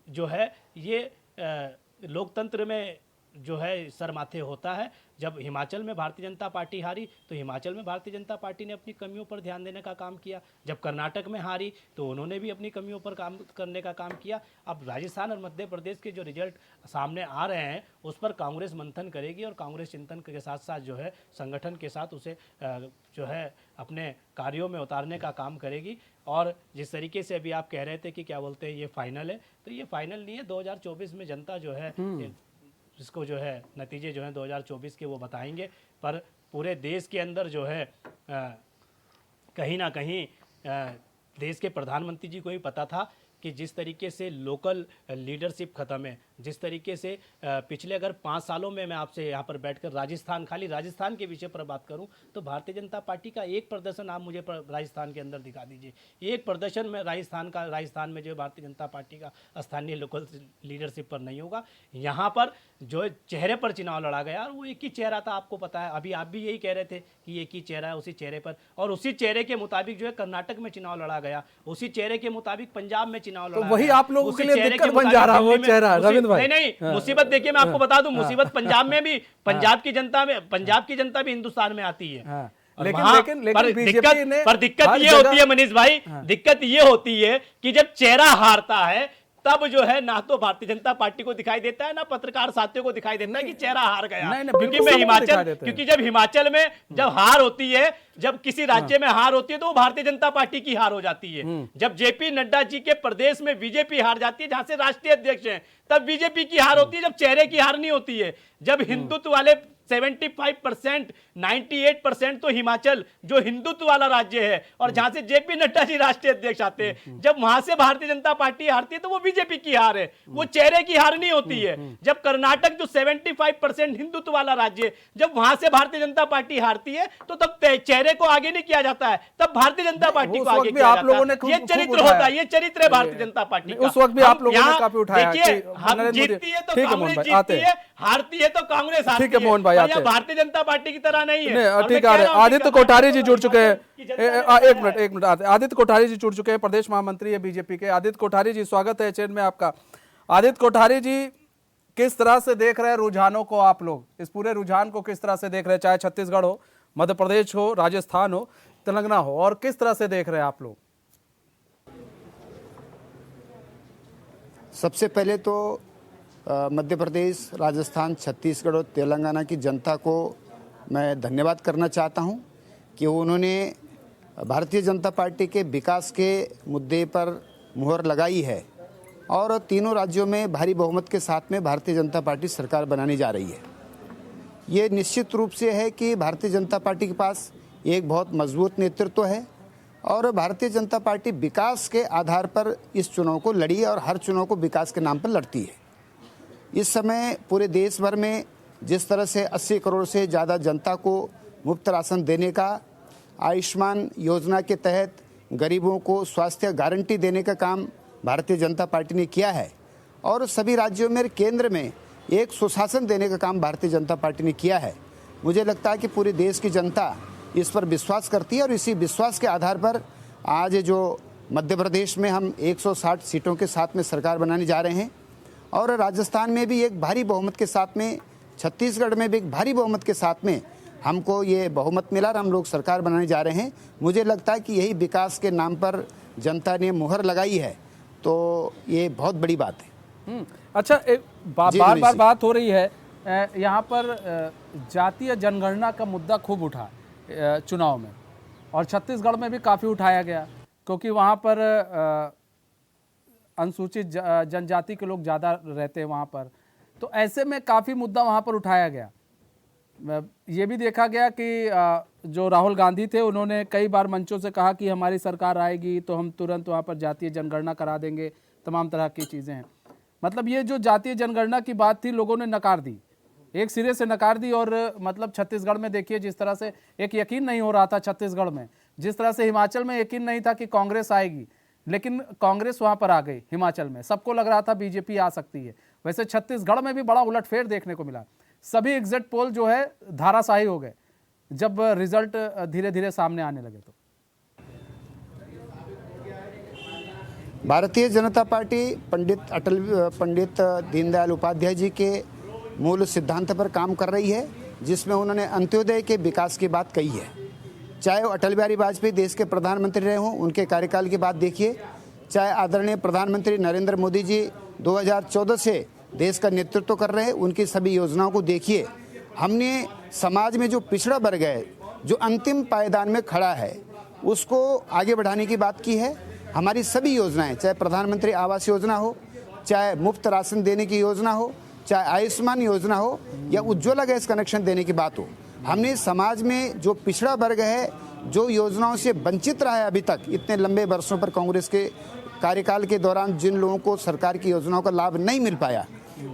जो है ये लोकतंत्र में जो है सर माथे होता है। जब हिमाचल में भारतीय जनता पार्टी हारी तो हिमाचल में भारतीय जनता पार्टी ने अपनी कमियों पर ध्यान देने का काम किया। जब कर्नाटक में हारी तो उन्होंने भी अपनी कमियों पर काम करने का काम किया। अब राजस्थान और मध्य प्रदेश के जो रिजल्ट सामने आ रहे हैं उस पर कांग्रेस मंथन करेगी और कांग्रेस चिंतन के साथ साथ जो है संगठन के साथ उसे जो है अपने कार्यों में उतारने का काम करेगी। और जिस तरीके से अभी आप कह रहे थे कि क्या बोलते हैं ये फाइनल है, तो ये फाइनल नहीं है। 2024 में जनता जो है इसको जो है नतीजे जो हैं 2024 के वो बताएंगे। पर पूरे देश के अंदर जो है कहीं ना कहीं देश के प्रधानमंत्री जी को भी पता था कि जिस तरीके से लोकल लीडरशिप ख़त्म है, जिस तरीके से पिछले अगर 5 सालों में मैं आपसे यहाँ पर बैठकर राजस्थान, खाली राजस्थान के विषय पर बात करूँ तो भारतीय जनता पार्टी का एक प्रदर्शन आप मुझे राजस्थान के अंदर दिखा दीजिए। एक प्रदर्शन में राजस्थान में जो भारतीय जनता पार्टी का स्थानीय लोकल लीडरशिप पर नहीं होगा। यहाँ पर जो चेहरे पर चुनाव लड़ा गया और वो एक ही चेहरा था, आपको पता है। अभी आप भी यही कह रहे थे कि एक ही चेहरा है, उसी चेहरे पर, और उसी चेहरे के मुताबिक जो है कर्नाटक में चुनाव लड़ा गया, उसी चेहरे के मुताबिक पंजाब में चुनाव लड़ा। तो वही आप लोगों के लिए दिक्कत बन जा रहा है वो चेहरा, रविंद्र भाई। नहीं, मुसीबत देखिए मैं आपको बता दूं, मुसीबत पंजाब में भी, पंजाब की जनता भी हिंदुस्तान में आती है। लेकिन बीजेपी ने, पर दिक्कत ये होती है मनीष भाई, दिक्कत ये होती है कि जब चेहरा हारता है तब जो है ना तो भारतीय जनता पार्टी को दिखाई देता है ना पत्रकार साथियों को दिखाई देता है कि चेहरा हार गया। क्योंकि जब हिमाचल में जब हार होती है, जब किसी राज्य में हार होती है तो वो भारतीय जनता पार्टी की हार हो जाती है। जब जेपी नड्डा जी के प्रदेश में बीजेपी हार जाती है, जहां से राष्ट्रीय अध्यक्ष हैं, तब बीजेपी की हार होती है, जब चेहरे की हार नहीं होती है। जब हिंदुत्व वाले 75%, 98% तो हिमाचल जो हिंदुत्व वाला राज्य है और जहां से जेपी नड्डा जी राष्ट्रीय अध्यक्ष आते हैं, जब वहां से भारतीय जनता पार्टी हारती है तो वो बीजेपी की हार है, वो चेहरे की हार नहीं होती है। जब कर्नाटक जो 75% हिंदुत्व वाला राज्य है, जब वहां से भारतीय जनता पार्टी हारती है तो तब चेहरे को आगे नहीं किया जाता है, तब भारतीय जनता पार्टी को आगे किया जाता है। ये चरित्र होता है, ये चरित्र है भारतीय जनता पार्टी का। उस वक्त भी आप लोगों ने काफी उठाया। हम जीतती है तो कांग्रेस जीतती है, हारती है तो कांग्रेस हारती है। ठीक है मोहन भाई, भारतीय जनता पार्टी की तरह नहीं है। ठीक है, आदित्य कोठारी जी जुड़ चुके हैं। एक मिनट आदित्य कोठारी जी जुड़ चुके हैं, प्रदेश महामंत्री है बीजेपी के। आदित्य कोठारी जी, स्वागत है चैन में आपका। आदित्य कोठारी जी, किस तरह से देख रहे हैं रुझानों को आप लोग, इस पूरे रुझान को किस तरह से देख रहे हैं, चाहे छत्तीसगढ़ हो, मध्य प्रदेश हो, राजस्थान हो, तेलंगाना हो, और किस तरह से देख रहे हैं आप लोग? सबसे पहले तो मध्य प्रदेश, राजस्थान, छत्तीसगढ़ और तेलंगाना की जनता को मैं धन्यवाद करना चाहता हूं कि उन्होंने भारतीय जनता पार्टी के विकास के मुद्दे पर मुहर लगाई है और तीनों राज्यों में भारी बहुमत के साथ में भारतीय जनता पार्टी सरकार बनाने जा रही है। ये निश्चित रूप से है कि भारतीय जनता पार्टी के पास एक बहुत मजबूत नेतृत्व है और भारतीय जनता पार्टी विकास के आधार पर इस चुनाव को लड़ी और हर चुनाव को विकास के नाम पर लड़ती है। इस समय पूरे देश भर में जिस तरह से 80 करोड़ से ज़्यादा जनता को मुफ्त राशन देने का, आयुष्मान योजना के तहत गरीबों को स्वास्थ्य गारंटी देने का काम भारतीय जनता पार्टी ने किया है और सभी राज्यों में केंद्र में एक सुशासन देने का काम भारतीय जनता पार्टी ने किया है। मुझे लगता है कि पूरे देश की जनता इस पर विश्वास करती है और इसी विश्वास के आधार पर आज जो मध्य प्रदेश में हम 160 सीटों के साथ में सरकार बनाने जा रहे हैं और राजस्थान में भी एक भारी बहुमत के साथ में, छत्तीसगढ़ में भी एक भारी बहुमत के साथ में हमको ये बहुमत मिला और हम लोग सरकार बनाने जा रहे हैं। मुझे लगता है कि यही विकास के नाम पर जनता ने मुहर लगाई है, तो ये बहुत बड़ी बात है। अच्छा, बार बार बात हो रही है यहाँ पर जातीय जनगणना का मुद्दा खूब उठा चुनाव में, और छत्तीसगढ़ में भी काफ़ी उठाया गया क्योंकि वहाँ पर अनुसूचित जनजाति के लोग ज़्यादा रहते हैं वहाँ पर, तो ऐसे में काफ़ी मुद्दा वहाँ पर उठाया गया। ये भी देखा गया कि जो राहुल गांधी थे उन्होंने कई बार मंचों से कहा कि हमारी सरकार आएगी तो हम तुरंत वहाँ पर जातीय जनगणना करा देंगे, तमाम तरह की चीज़ें हैं। मतलब ये जो जातीय जनगणना की बात थी लोगों ने नकार दी, एक सिरे से नकार दी। और मतलब छत्तीसगढ़ में देखिए जिस तरह से एक यकीन नहीं हो रहा था छत्तीसगढ़ में, जिस तरह से हिमाचल में यकीन नहीं था कि कांग्रेस आएगी, लेकिन कांग्रेस वहां पर आ गई। हिमाचल में सबको लग रहा था बीजेपी आ सकती है। वैसे छत्तीसगढ़ में भी बड़ा उलटफेर देखने को मिला। सभी एग्जिट पोल जो है धाराशाही हो गए जब रिजल्ट धीरे धीरे सामने आने लगे। तो भारतीय जनता पार्टी पंडित दीनदयाल उपाध्याय जी के मूल सिद्धांत पर काम कर रही है, जिसमें उन्होंने अंत्योदय के विकास की बात कही है। चाहे वो अटल बिहारी वाजपेयी देश के प्रधानमंत्री रहे हों, उनके कार्यकाल की बात देखिए, चाहे आदरणीय प्रधानमंत्री नरेंद्र मोदी जी 2014 से देश का नेतृत्व कर रहे हैं, उनकी सभी योजनाओं को देखिए। हमने समाज में जो पिछड़ा वर्ग है, जो अंतिम पायदान में खड़ा है, उसको आगे बढ़ाने की बात की है। हमारी सभी योजनाएं, चाहे प्रधानमंत्री आवास योजना हो, चाहे मुफ्त राशन देने की योजना हो, चाहे आयुष्मान योजना हो या उज्ज्वला गैस कनेक्शन देने की बात हो, हमने समाज में जो पिछड़ा वर्ग है, जो योजनाओं से वंचित रहा है अभी तक इतने लंबे वर्षों पर कांग्रेस के कार्यकाल के दौरान, जिन लोगों को सरकार की योजनाओं का लाभ नहीं मिल पाया,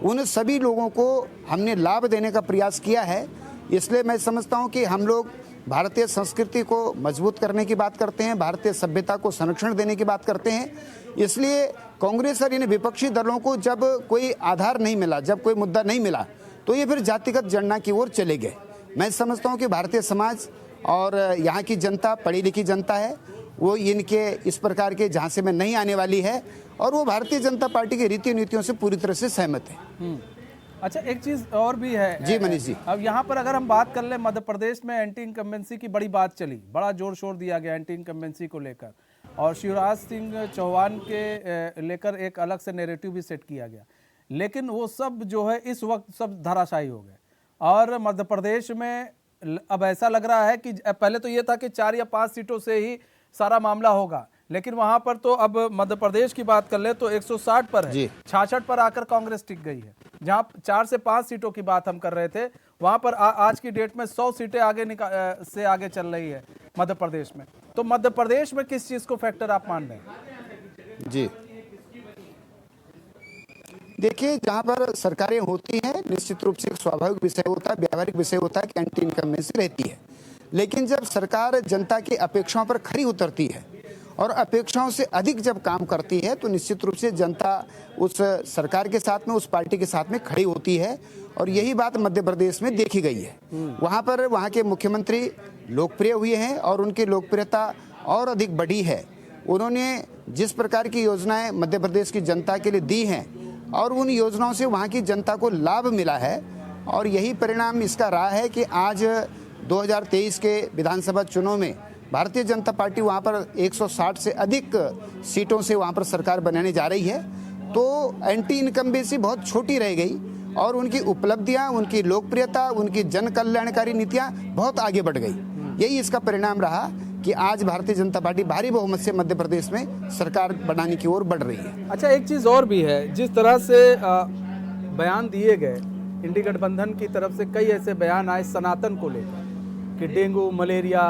उन सभी लोगों को हमने लाभ देने का प्रयास किया है। इसलिए मैं समझता हूं कि हम लोग भारतीय संस्कृति को मजबूत करने की बात करते हैं, भारतीय सभ्यता को संरक्षण देने की बात करते हैं। इसलिए कांग्रेस और इन विपक्षी दलों को जब कोई आधार नहीं मिला, जब कोई मुद्दा नहीं मिला, तो ये फिर जातिगत जनगणना की ओर चले गए। मैं समझता हूं कि भारतीय समाज और यहाँ की जनता पढ़ी लिखी जनता है, वो इनके इस प्रकार के झांसे में नहीं आने वाली है और वो भारतीय जनता पार्टी की रीति नीतियों से पूरी तरह से सहमत है। अच्छा, एक चीज और भी है जी मनीष जी। अब यहाँ पर अगर हम बात कर ले, मध्य प्रदेश में एंटी इनकम्बेंसी की बड़ी बात चली, बड़ा जोर शोर दिया गया एंटी इनकम्बेंसी को लेकर, और शिवराज सिंह चौहान के लेकर एक अलग से नैरेटिव भी सेट किया गया, लेकिन वो सब जो है इस वक्त सब धराशायी हो गए। और मध्य प्रदेश में अब ऐसा लग रहा है कि पहले तो ये था कि 4 या 5 सीटों से ही सारा मामला होगा, लेकिन वहां पर तो अब मध्य प्रदेश की बात कर ले तो 160 पर है, 66 पर आकर कांग्रेस टिक गई है। जहां 4 से 5 सीटों की बात हम कर रहे थे, वहां पर आज की डेट में 100 सीटें आगे चल रही है मध्य प्रदेश में। तो मध्य प्रदेश में किस चीज को फैक्टर आप मान रहे हैं? जी देखिए, जहां पर सरकारें होती हैं, निश्चित रूप से एक स्वाभाविक विषय होता है, व्यावहारिक विषय होता है कि एंटी इनकम्बेंसी रहती है। लेकिन जब सरकार जनता की अपेक्षाओं पर खरी उतरती है और अपेक्षाओं से अधिक जब काम करती है, तो निश्चित रूप से जनता उस सरकार के साथ में, उस पार्टी के साथ में खड़ी होती है। और यही बात मध्य प्रदेश में देखी गई है। वहां पर वहां के मुख्यमंत्री लोकप्रिय हुए हैं और उनकी लोकप्रियता और अधिक बढ़ी है। उन्होंने जिस प्रकार की योजनाएं मध्य प्रदेश की जनता के लिए दी हैं और उन योजनाओं से वहां की जनता को लाभ मिला है, और यही परिणाम इसका रहा है कि आज 2023 के विधानसभा चुनाव में भारतीय जनता पार्टी वहां पर 160 से अधिक सीटों से वहां पर सरकार बनाने जा रही है। तो एंटी इनकम्बेंसी बहुत छोटी रह गई और उनकी उपलब्धियां, उनकी लोकप्रियता, उनकी जन कल्याणकारी नीतियां बहुत आगे बढ़ गई। यही इसका परिणाम रहा कि आज भारतीय जनता पार्टी भारी बहुमत से मध्य प्रदेश में सरकार बनाने की ओर बढ़ रही है। अच्छा, एक चीज और भी है, जिस तरह से बयान दिए गए इंडी गठबंधन की तरफ से, कई ऐसे बयान आए सनातन को लेकर कि डेंगू, मलेरिया,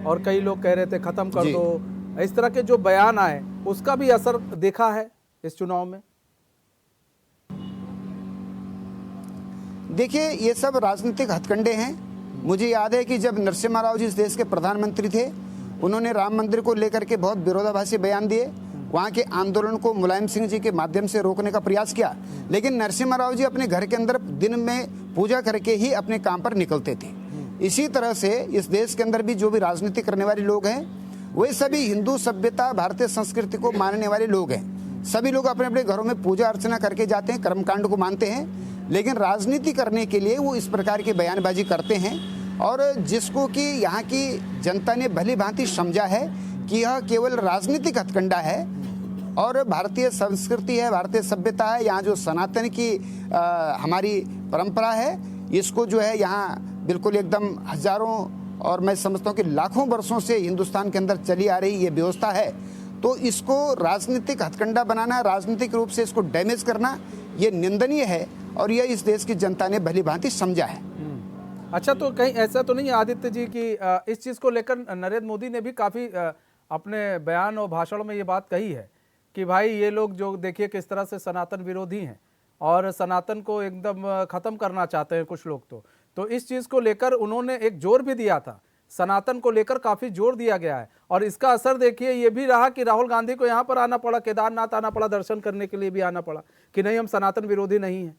और कई लोग कह रहे थे खत्म कर दो, इस तरह के जो बयान आए, उसका भी असर देखा है इस चुनाव में? देखिए, ये सब राजनीतिक हथकंडे हैं। मुझे याद है कि जब नरसिम्हा राव जी इस देश के प्रधानमंत्री थे, उन्होंने राम मंदिर को लेकर के बहुत विरोधाभासी बयान दिए। वहाँ के आंदोलन को मुलायम सिंह जी के माध्यम से रोकने का प्रयास किया, लेकिन नरसिम्हा राव जी अपने घर के अंदर दिन में पूजा करके ही अपने काम पर निकलते थे। इसी तरह से इस देश के अंदर भी जो भी राजनीति करने वाले लोग हैं वे सभी हिंदू सभ्यता, भारतीय संस्कृति को मानने वाले लोग हैं। सभी लोग अपने अपने घरों में पूजा अर्चना करके जाते हैं, कर्मकांड को मानते हैं, लेकिन राजनीति करने के लिए वो इस प्रकार की बयानबाजी करते हैं। और जिसको कि यहाँ की जनता ने भली भांति समझा है कि यह केवल राजनीतिक हथकंडा है और भारतीय संस्कृति है, भारतीय सभ्यता है, यहाँ जो सनातन की हमारी परंपरा है, इसको जो है यहाँ बिल्कुल एकदम हजारों और मैं समझता हूँ कि लाखों वर्षों से हिंदुस्तान के अंदर चली आ रही ये व्यवस्था है, तो इसको राजनीतिक हथकंडा बनाना, राजनीतिक रूप से इसको डैमेज करना, ये निंदनीय है और यह इस देश की जनता ने भली भांति समझा है। अच्छा, तो कहीं ऐसा तो नहीं है आदित्य जी कि इस चीज़ को लेकर नरेंद्र मोदी ने भी काफ़ी अपने बयान और भाषणों में ये बात कही है कि भाई ये लोग जो देखिए किस तरह से सनातन विरोधी हैं और सनातन को एकदम ख़त्म करना चाहते हैं कुछ लोग। तो इस चीज़ को लेकर उन्होंने एक जोर भी दिया था, सनातन को लेकर काफ़ी जोर दिया गया है और इसका असर देखिए ये भी रहा कि राहुल गांधी को यहाँ पर आना पड़ा, केदारनाथ आना पड़ा, दर्शन करने के लिए भी आना पड़ा कि नहीं हम सनातन विरोधी नहीं हैं।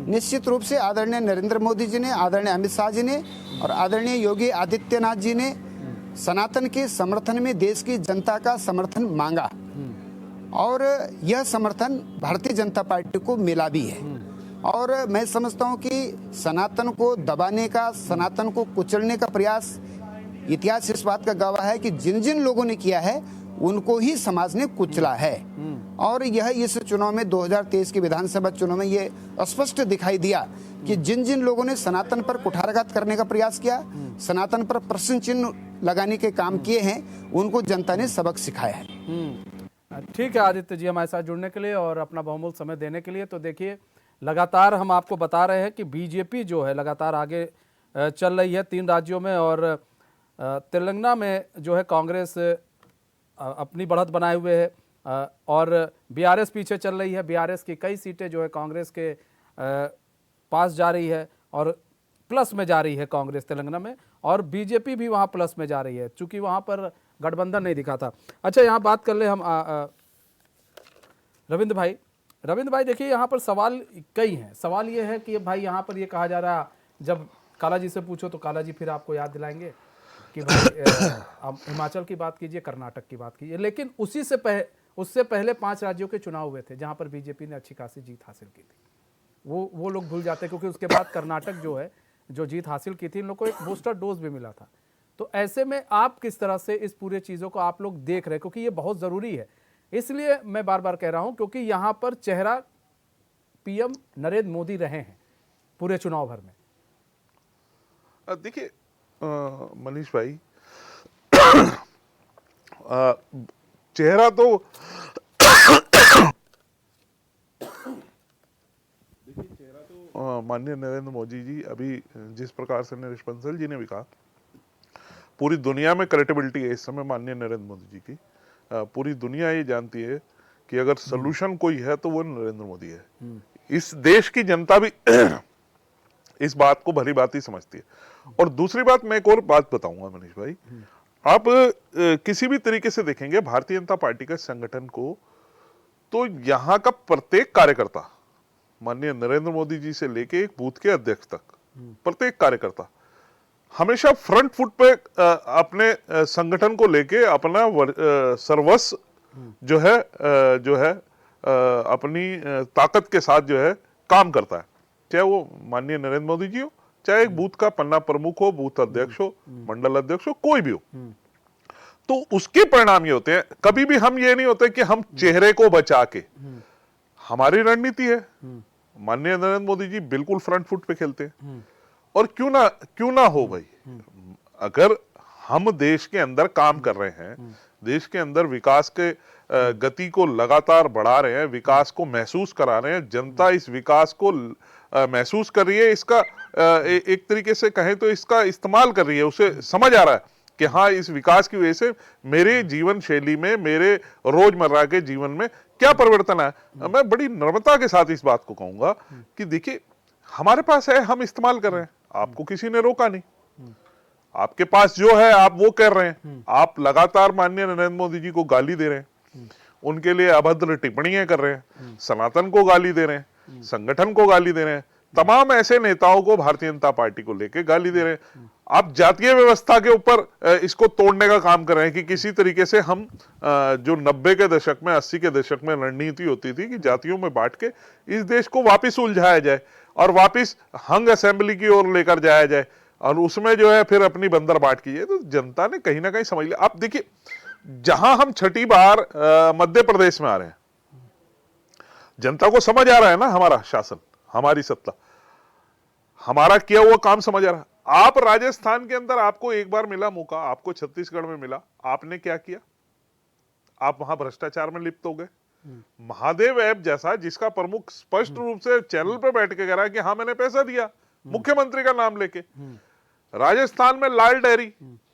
निश्चित रूप से आदरणीय नरेंद्र मोदी जी ने, आदरणीय अमित शाह जी ने और आदरणीय योगी आदित्यनाथ जी ने सनातन के समर्थन में देश की जनता का समर्थन मांगा और यह समर्थन भारतीय जनता पार्टी को मिला भी है। और मैं समझता हूं कि सनातन को दबाने का, सनातन को कुचलने का प्रयास, इतिहास इस बात का गवाह है कि जिन जिन लोगों ने किया है उनको ही समाज ने कुचला है। और यह इस चुनाव में 2023 के विधानसभा चुनाव में ये स्पष्ट दिखाई दिया कि जिन जिन लोगों ने सनातन पर कुठाराघात करने का प्रयास किया, सनातन पर प्रश्न चिन्ह लगाने के काम किए हैं, उनको जनता ने सबक सिखाया है। ठीक है आदित्य जी, हमारे साथ जुड़ने के लिए और अपना बहुमूल्य समय देने के लिए। तो देखिए लगातार हम आपको बता रहे हैं कि बीजेपी जो है लगातार आगे चल रही है 3 राज्यों में और तेलंगाना में जो है कांग्रेस अपनी बढ़त बनाए हुए है और बीआरएस पीछे चल रही है। बीआरएस की कई सीटें जो है कांग्रेस के पास जा रही है और प्लस में जा रही है कांग्रेस तेलंगाना में, और बीजेपी भी वहाँ प्लस में जा रही है चूंकि वहाँ पर गठबंधन नहीं दिखा था। अच्छा, यहाँ बात कर ले हम रविंद्र भाई देखिए यहाँ पर सवाल कई हैं। सवाल ये है कि भाई यहाँ पर ये कहा जा रहा, जब काला जी से पूछो तो काला जी फिर आपको याद दिलाएंगे कि भाई आप हिमाचल की बात कीजिए, कर्नाटक की बात कीजिए, लेकिन उससे पहले 5 राज्यों के चुनाव हुए थे जहाँ पर बीजेपी ने अच्छी खासी जीत हासिल की थी। वो लोग भूल जाते हैं क्योंकि उसके बाद कर्नाटक जो है जो जीत हासिल की थी, इन लोग को एक बूस्टर डोज भी मिला था। तो ऐसे में आप किस तरह से इस पूरे चीज़ों को आप लोग देख रहे हैं, क्योंकि ये बहुत ज़रूरी है, इसलिए मैं बार बार कह रहा हूं क्योंकि यहाँ पर चेहरा पीएम नरेंद्र मोदी रहे हैं पूरे चुनाव भर में। देखिए मनीष भाई, चेहरा तो माननीय नरेंद्र मोदी जी, अभी जिस प्रकार से नरेश बंसल जी ने भी कहा, पूरी दुनिया में क्रेडिबिलिटी है इस समय माननीय नरेंद्र मोदी जी की। पूरी दुनिया ये जानती है कि अगर सलूशन कोई है तो वो नरेंद्र मोदी है। इस देश की जनता भी इस बात को भली बात ही समझती है। और दूसरी बात, मैं एक और बात बताऊंगा मनीष भाई, आप किसी भी तरीके से देखेंगे भारतीय जनता पार्टी के संगठन को, तो यहां का प्रत्येक कार्यकर्ता माननीय नरेंद्र मोदी जी से लेके एक बूथ के अध्यक्ष तक प्रत्येक कार्यकर्ता हमेशा फ्रंट फुट पे अपने संगठन को लेके अपना सर्वस्व जो है अपनी ताकत के साथ जो है काम करता है, चाहे वो माननीय नरेंद्र मोदी जी हो, चाहे एक बूथ का पन्ना प्रमुख हो, बूथ अध्यक्ष हो, मंडल अध्यक्ष हो, कोई भी हो। तो उसके परिणाम ये होते हैं, कभी भी हम ये नहीं होते कि हम चेहरे को बचा के, हमारी रणनीति है, माननीय नरेंद्र मोदी जी बिल्कुल फ्रंट फुट पे खेलते हैं। और क्यों ना हो भाई, अगर हम देश के अंदर काम कर रहे हैं, देश के अंदर विकास के गति को लगातार बढ़ा रहे हैं, विकास को महसूस करा रहे हैं, जनता इस विकास को महसूस कर रही है, इसका एक तरीके से कहें तो इसका इस्तेमाल कर रही है, उसे समझ आ रहा है कि हाँ, इस विकास की वजह से मेरे जीवन शैली में, मेरे रोजमर्रा के जीवन में क्या परिवर्तन है। मैं बड़ी नम्रता के साथ इस बात को कहूंगा कि देखिए, हमारे पास है, हम इस्तेमाल कर रहे हैं, आपको किसी ने रोका नहीं। आपके पास जो है आप वो कर रहे हैं। आप लगातार माननीय नरेंद्र मोदी जी को गाली दे रहे हैं, उनके लिए अभद्र टिप्पणियां कर रहे हैं, सनातन को गाली दे रहे हैं, संगठन को गाली दे रहे हैं, तमाम ऐसे नेताओं को भारतीय जनता पार्टी को लेके गाली दे रहे हैं। आप जातीय व्यवस्था के ऊपर इसको तोड़ने का काम कर रहे हैं कि किसी तरीके से हम जो 90 के दशक में 80 के दशक में रणनीति होती थी कि जातियों में बांट के इस देश को वापस उलझाया जाए और वापस हंग असेंबली की ओर लेकर जाया जाए और उसमें जो है फिर अपनी बंदर बाट की जाए। तो जनता ने कहीं ना कहीं समझ लिया। आप देखिए, जहां हम छठी बार मध्य प्रदेश में आ रहे हैं, जनता को समझ आ रहा है ना, हमारा शासन, हमारी सत्ता, हमारा किया हुआ काम समझ आ रहा है। आप राजस्थान के अंदर आपको एक बार मिला मौका, आपको छत्तीसगढ़ में मिला, आपने क्या किया? आप वहां भ्रष्टाचार में लिप्त हो गए। महादेव ऐप जैसा, जिसका प्रमुख स्पष्ट रूप से चैनल पे बैठ के कह रहा है कि हाँ मैंने पैसा दिया, मुख्यमंत्री का नाम लेके। राजस्थान में लाल डेयरी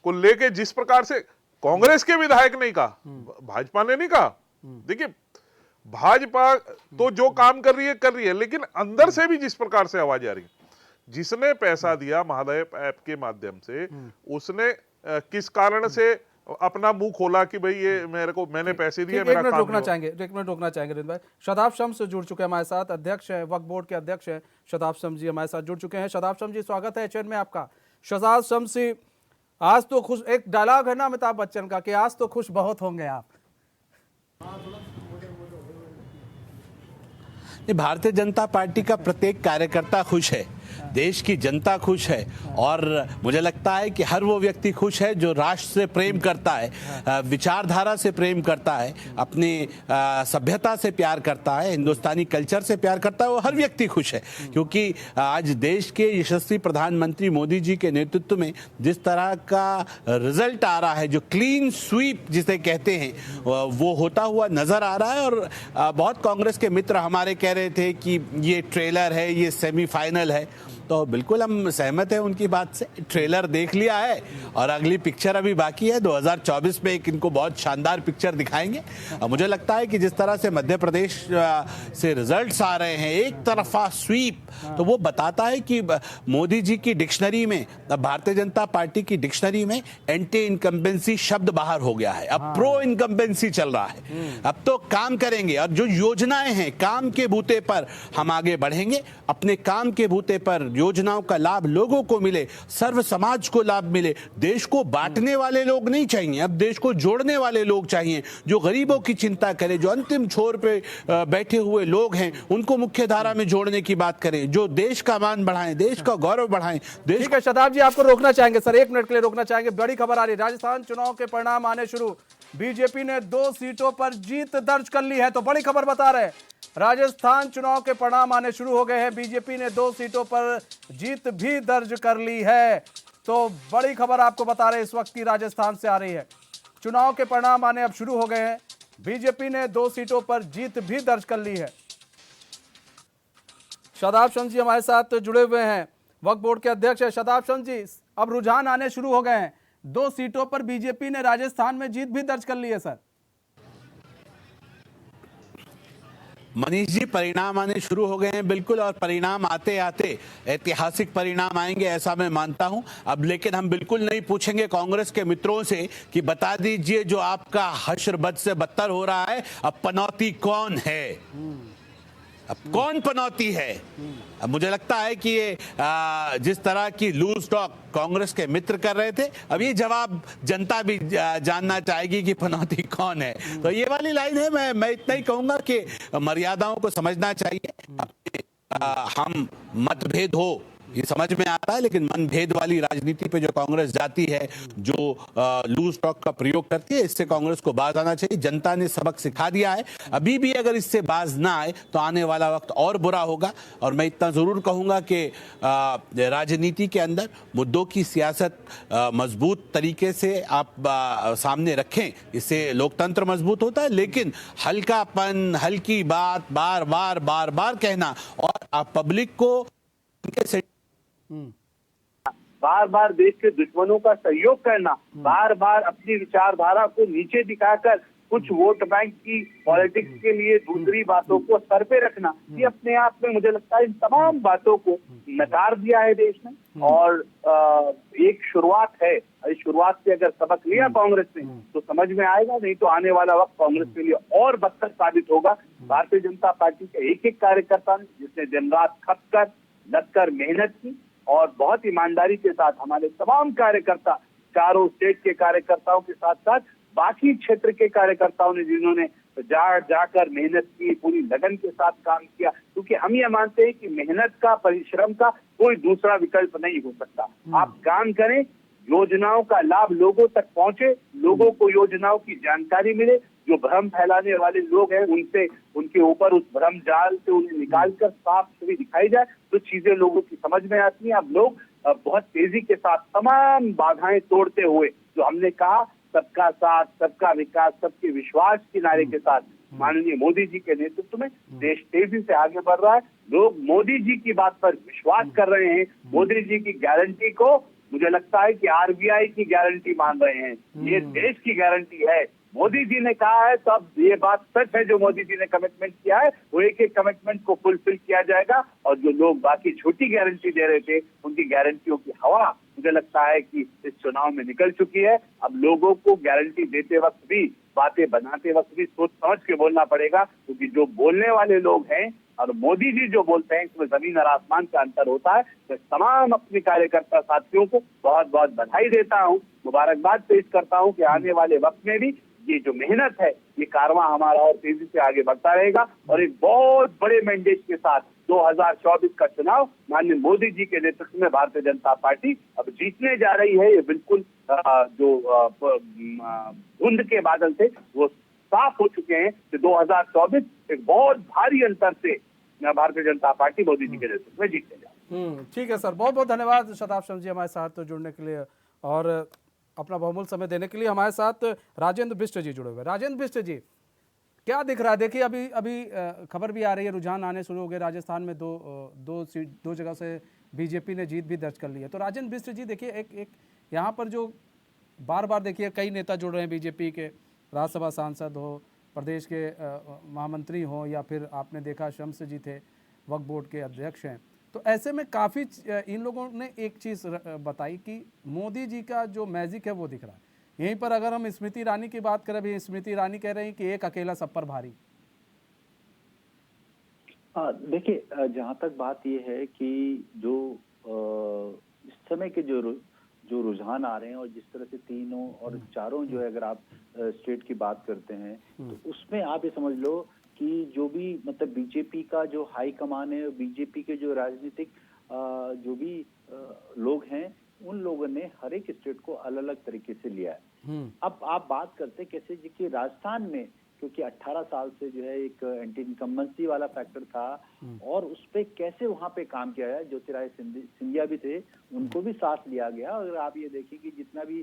को लेके जिस प्रकार से कांग्रेस के विधायक ने कहा, भाजपा ने नहीं कहा। देखिए, भाजपा तो जो काम कर रही है, लेकिन अंदर से भी जिस प्रकार से आवाज आ रही है, जिसने पैसा दिया महादेव ऐप के माध्यम से, उसने किस कारण से अपना मुंह खोला कि भाई ये मैंने पैसे दिए, मेरा काम रोकना चाहेंगे, एक मिनट रोकना चाहेंगे रिंद भाई। शदाब शम्स जुड़ चुके हैं हमारे साथ, अध्यक्ष हैं, वक्फ बोर्ड के अध्यक्ष हैं शदाब शम्स जी हमारे साथ जुड़ चुके हैं। शदाब शम्स जी, स्वागत है एचएन में आपका। शदाब शम्स जी, आज तो खुश, एक डायलॉग है ना अमिताभ बच्चन का कि आज तो खुश बहुत होंगे आप। भारतीय जनता पार्टी का प्रत्येक कार्यकर्ता खुश है, देश की जनता खुश है और मुझे लगता है कि हर वो व्यक्ति खुश है जो राष्ट्र से प्रेम करता है, विचारधारा से प्रेम करता है, अपनी सभ्यता से प्यार करता है, हिंदुस्तानी कल्चर से प्यार करता है। वो हर व्यक्ति खुश है क्योंकि आज देश के यशस्वी प्रधानमंत्री मोदी जी के नेतृत्व में जिस तरह का रिजल्ट आ रहा है, जो क्लीन स्वीप जिसे कहते हैं, वो होता हुआ नजर आ रहा है। और बहुत कांग्रेस के मित्र हमारे कह रहे थे कि ये ट्रेलर है, ये सेमीफाइनल है, तो बिल्कुल हम सहमत हैं उनकी बात से। ट्रेलर देख लिया है और अगली पिक्चर अभी बाकी है। 2024 में एक इनको बहुत शानदार पिक्चर दिखाएंगे। मुझे लगता है कि जिस तरह से मध्य प्रदेश से रिजल्ट्स आ रहे हैं, एक तरफा स्वीप, तो वो बताता है कि मोदी जी की डिक्शनरी में, भारतीय जनता पार्टी की डिक्शनरी में एंटी इनकम्बेंसी शब्द बाहर हो गया है। अब प्रो इनकम्बेंसी चल रहा है। अब तो काम करेंगे और जो योजनाएं हैं, काम के बूते पर हम आगे बढ़ेंगे। अपने काम के बूते पर योजनाओं का लाभ लोगों को मिले, सर्व समाज को लाभ मिले। देश को बांटने वाले लोग नहीं चाहिए, अब देश को जोड़ने वाले लोग चाहिए, जो गरीबों की चिंता करें, जो अंतिम छोर पे बैठे हुए लोग हैं उनको मुख्य धारा में जोड़ने की बात करें, जो देश का मान बढ़ाएं, देश का गौरव बढ़ाएं। ठीक है शदाब जी, आपको रोकना चाहेंगे सर, एक मिनट के लिए रोकना चाहेंगे। बड़ी खबर आ रही है, राजस्थान चुनाव के परिणाम आने शुरू, बीजेपी ने 2 सीटों पर जीत दर्ज कर ली है। तो बड़ी खबर बता रहे हैं, राजस्थान चुनाव के परिणाम आने शुरू हो गए हैं, बीजेपी ने 2 सीटों पर जीत भी दर्ज कर ली है। तो बड़ी खबर आपको बता रहे हैं इस वक्त की राजस्थान से आ रही है। चुनाव के परिणाम आने अब शुरू हो गए हैं, बीजेपी ने 2 सीटों पर जीत भी दर्ज कर ली है। शदाब शम्स जी हमारे साथ जुड़े हुए हैं, वक्फ बोर्ड के अध्यक्ष है। शदाब शम्स जी, अब रुझान आने शुरू हो गए हैं, 2 सीटों पर बीजेपी ने राजस्थान में जीत भी दर्ज कर ली है सर। मनीष जी, परिणाम आने शुरू हो गए हैं बिल्कुल, और परिणाम आते आते ऐतिहासिक परिणाम आएंगे ऐसा मैं मानता हूं। अब लेकिन हम बिल्कुल नहीं पूछेंगे कांग्रेस के मित्रों से कि बता दीजिए जो आपका हश्र बद से बदतर हो रहा है, अब पनौती कौन है, अब कौन पनौती है। अब मुझे लगता है कि ये जिस तरह की लूज टॉक कांग्रेस के मित्र कर रहे थे, अब ये जवाब जनता भी जानना चाहेगी कि पनौती कौन है। तो ये वाली लाइन है, मैं इतना ही कहूंगा कि मर्यादाओं को समझना चाहिए। हम मतभेद हो ये समझ में आता है, लेकिन मनभेद वाली राजनीति पे जो कांग्रेस जाती है, जो लूज टॉक का प्रयोग करती है, इससे कांग्रेस को बाज आना चाहिए। जनता ने सबक सिखा दिया है, अभी भी अगर इससे बाज ना आए तो आने वाला वक्त और बुरा होगा। और मैं इतना जरूर कहूंगा कि राजनीति के अंदर मुद्दों की सियासत मजबूत तरीके से आप सामने रखें, इससे लोकतंत्र मजबूत होता है। लेकिन हल्कापन, हल्की बात बार बार बार बार कहना और आप पब्लिक को बार बार देश के दुश्मनों का सहयोग करना, बार बार अपनी विचारधारा को नीचे दिखाकर कुछ वोट बैंक की पॉलिटिक्स के लिए दूसरी बातों को सर पे रखना, ये अपने आप में मुझे लगता है इन तमाम बातों को नकार दिया है देश में। और एक शुरुआत है, इस शुरुआत से अगर सबक लिया कांग्रेस ने तो समझ में आएगा, नहीं तो आने वाला वक्त कांग्रेस के लिए और बदतर साबित होगा। भारतीय जनता पार्टी के एक एक कार्यकर्ता ने, जिसने दिन रात खप कर लग कर मेहनत की और बहुत ईमानदारी के साथ हमारे तमाम कार्यकर्ता, चारों स्टेट के कार्यकर्ताओं के साथ साथ बाकी क्षेत्र के कार्यकर्ताओं ने, जिन्होंने जाकर मेहनत की, पूरी लगन के साथ काम किया, क्योंकि हम ये मानते हैं कि मेहनत का, परिश्रम का कोई दूसरा विकल्प नहीं हो सकता। आप काम करें, योजनाओं का लाभ लोगों तक पहुंचे, लोगों को योजनाओं की जानकारी मिले, जो भ्रम फैलाने वाले लोग हैं उनसे, उनके ऊपर उस भ्रम जाल से उन्हें निकालकर साफ छवि दिखाई जाए तो चीजें लोगों की समझ में आती हैं। अब लोग बहुत तेजी के साथ तमाम बाधाएं तोड़ते हुए, जो हमने कहा सबका साथ, सबका विकास, सबके विश्वास के नारे के साथ माननीय मोदी जी के नेतृत्व में देश तेजी से आगे बढ़ रहा है। लोग मोदी जी की बात पर विश्वास कर रहे हैं। मोदी जी की गारंटी को मुझे लगता है कि आरबीआई की गारंटी मान रहे हैं, ये देश की गारंटी है। मोदी जी ने कहा है तो अब ये बात सच है, जो मोदी जी ने कमिटमेंट किया है वो एक एक कमिटमेंट को फुलफिल किया जाएगा। और जो लोग बाकी छोटी गारंटी दे रहे थे, उनकी गारंटियों की हवा मुझे लगता है कि इस चुनाव में निकल चुकी है। अब लोगों को गारंटी देते वक्त भी, बातें बनाते वक्त भी सोच समझ के बोलना पड़ेगा, क्योंकि जो बोलने वाले लोग हैं और मोदी जी जो बोलते हैं, इसमें जमीन और आसमान का अंतर होता है। तो तमाम अपने कार्यकर्ता साथियों को बहुत बहुत बधाई देता हूँ, मुबारकबाद पेश करता हूँ कि आने वाले वक्त में भी ये जो मेहनत है, ये कारवां हमारा और तेजी से आगे बढ़ता रहेगा और एक बहुत बड़े मैंडेट के साथ 2024 का चुनाव माननीय मोदी जी के नेतृत्व में भारतीय जनता पार्टी अब जीतने जा रही है। ये बिल्कुल जो धुंध के बादल थे वो साफ हो चुके हैं कि 2024 एक बहुत भारी अंतर से भारतीय जनता पार्टी मोदी जी के नेतृत्व में जीतने जा रही है। ठीक है सर, बहुत बहुत धन्यवाद शताब शर्मा जी हमारे साथ जुड़ने के लिए और अपना बहुमूल्य समय देने के लिए। हमारे साथ राजेंद्र बिष्ट जी जुड़े हुए। राजेंद्र बिष्ट जी, क्या दिख रहा है? देखिए अभी खबर भी आ रही है, रुझान आने शुरू हो गए। राजस्थान में दो जगह से बीजेपी ने जीत भी दर्ज कर ली है। तो राजेंद्र बिष्ट जी देखिए, एक यहाँ पर जो बार बार देखिए कई नेता जुड़ रहे हैं, बीजेपी के राज्यसभा सांसद हो, प्रदेश के महामंत्री हो, या फिर आपने देखा शम्स जी थे, वक्फ बोर्ड के अध्यक्ष हैं। तो ऐसे में काफ़ी इन लोगों ने एक चीज़ बताई कि मोदी जी का जो मैजिक है वो दिख रहा है। यहीं पर अगर हम स्मृति ईरानी की बात करें, भी स्मृति ईरानी कह रही हैं कि एक अकेला सब पर भारी। देखिए, जहाँ तक बात ये है कि जो इस समय के जो रुझान आ रहे हैं और जिस तरह से तीनों और चारों जो है, अगर आप स्टेट की बात करते हैं तो उसमें आप ये समझ लो कि जो भी मतलब बीजेपी का जो हाई कमान है, बीजेपी के जो राजनीतिक जो भी लोग हैं, उन लोगों ने हर एक स्टेट को अलग अलग तरीके से लिया है। अब आप बात करते कैसे जी कि राजस्थान में, क्योंकि 18 साल से जो है एक एंटी इनकम्बेंसी वाला फैक्टर था और उस पर कैसे वहां पे काम किया है। ज्योतिरादित्य सिंधिया भी थे, उनको भी साथ लिया गया। अगर आप ये देखें कि जितना भी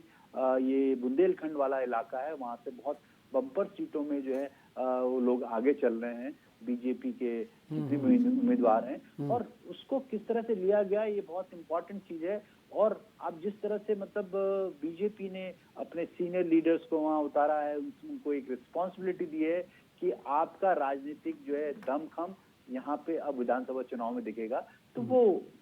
ये बुंदेलखंड वाला इलाका है, वहां से बहुत बम्पर सीटों में जो है वो लोग आगे चल रहे हैं, बीजेपी के जितने भी उम्मीदवार हैं, और उसको किस तरह से लिया गया ये बहुत इंपॉर्टेंट चीज है। और अब जिस तरह से मतलब बीजेपी ने अपने सीनियर लीडर्स को वहां उतारा है, उनको एक रिस्पॉन्सिबिलिटी दी है कि आपका राजनीतिक जो है दमखम यहाँ पे अब विधानसभा चुनाव में दिखेगा। तो वो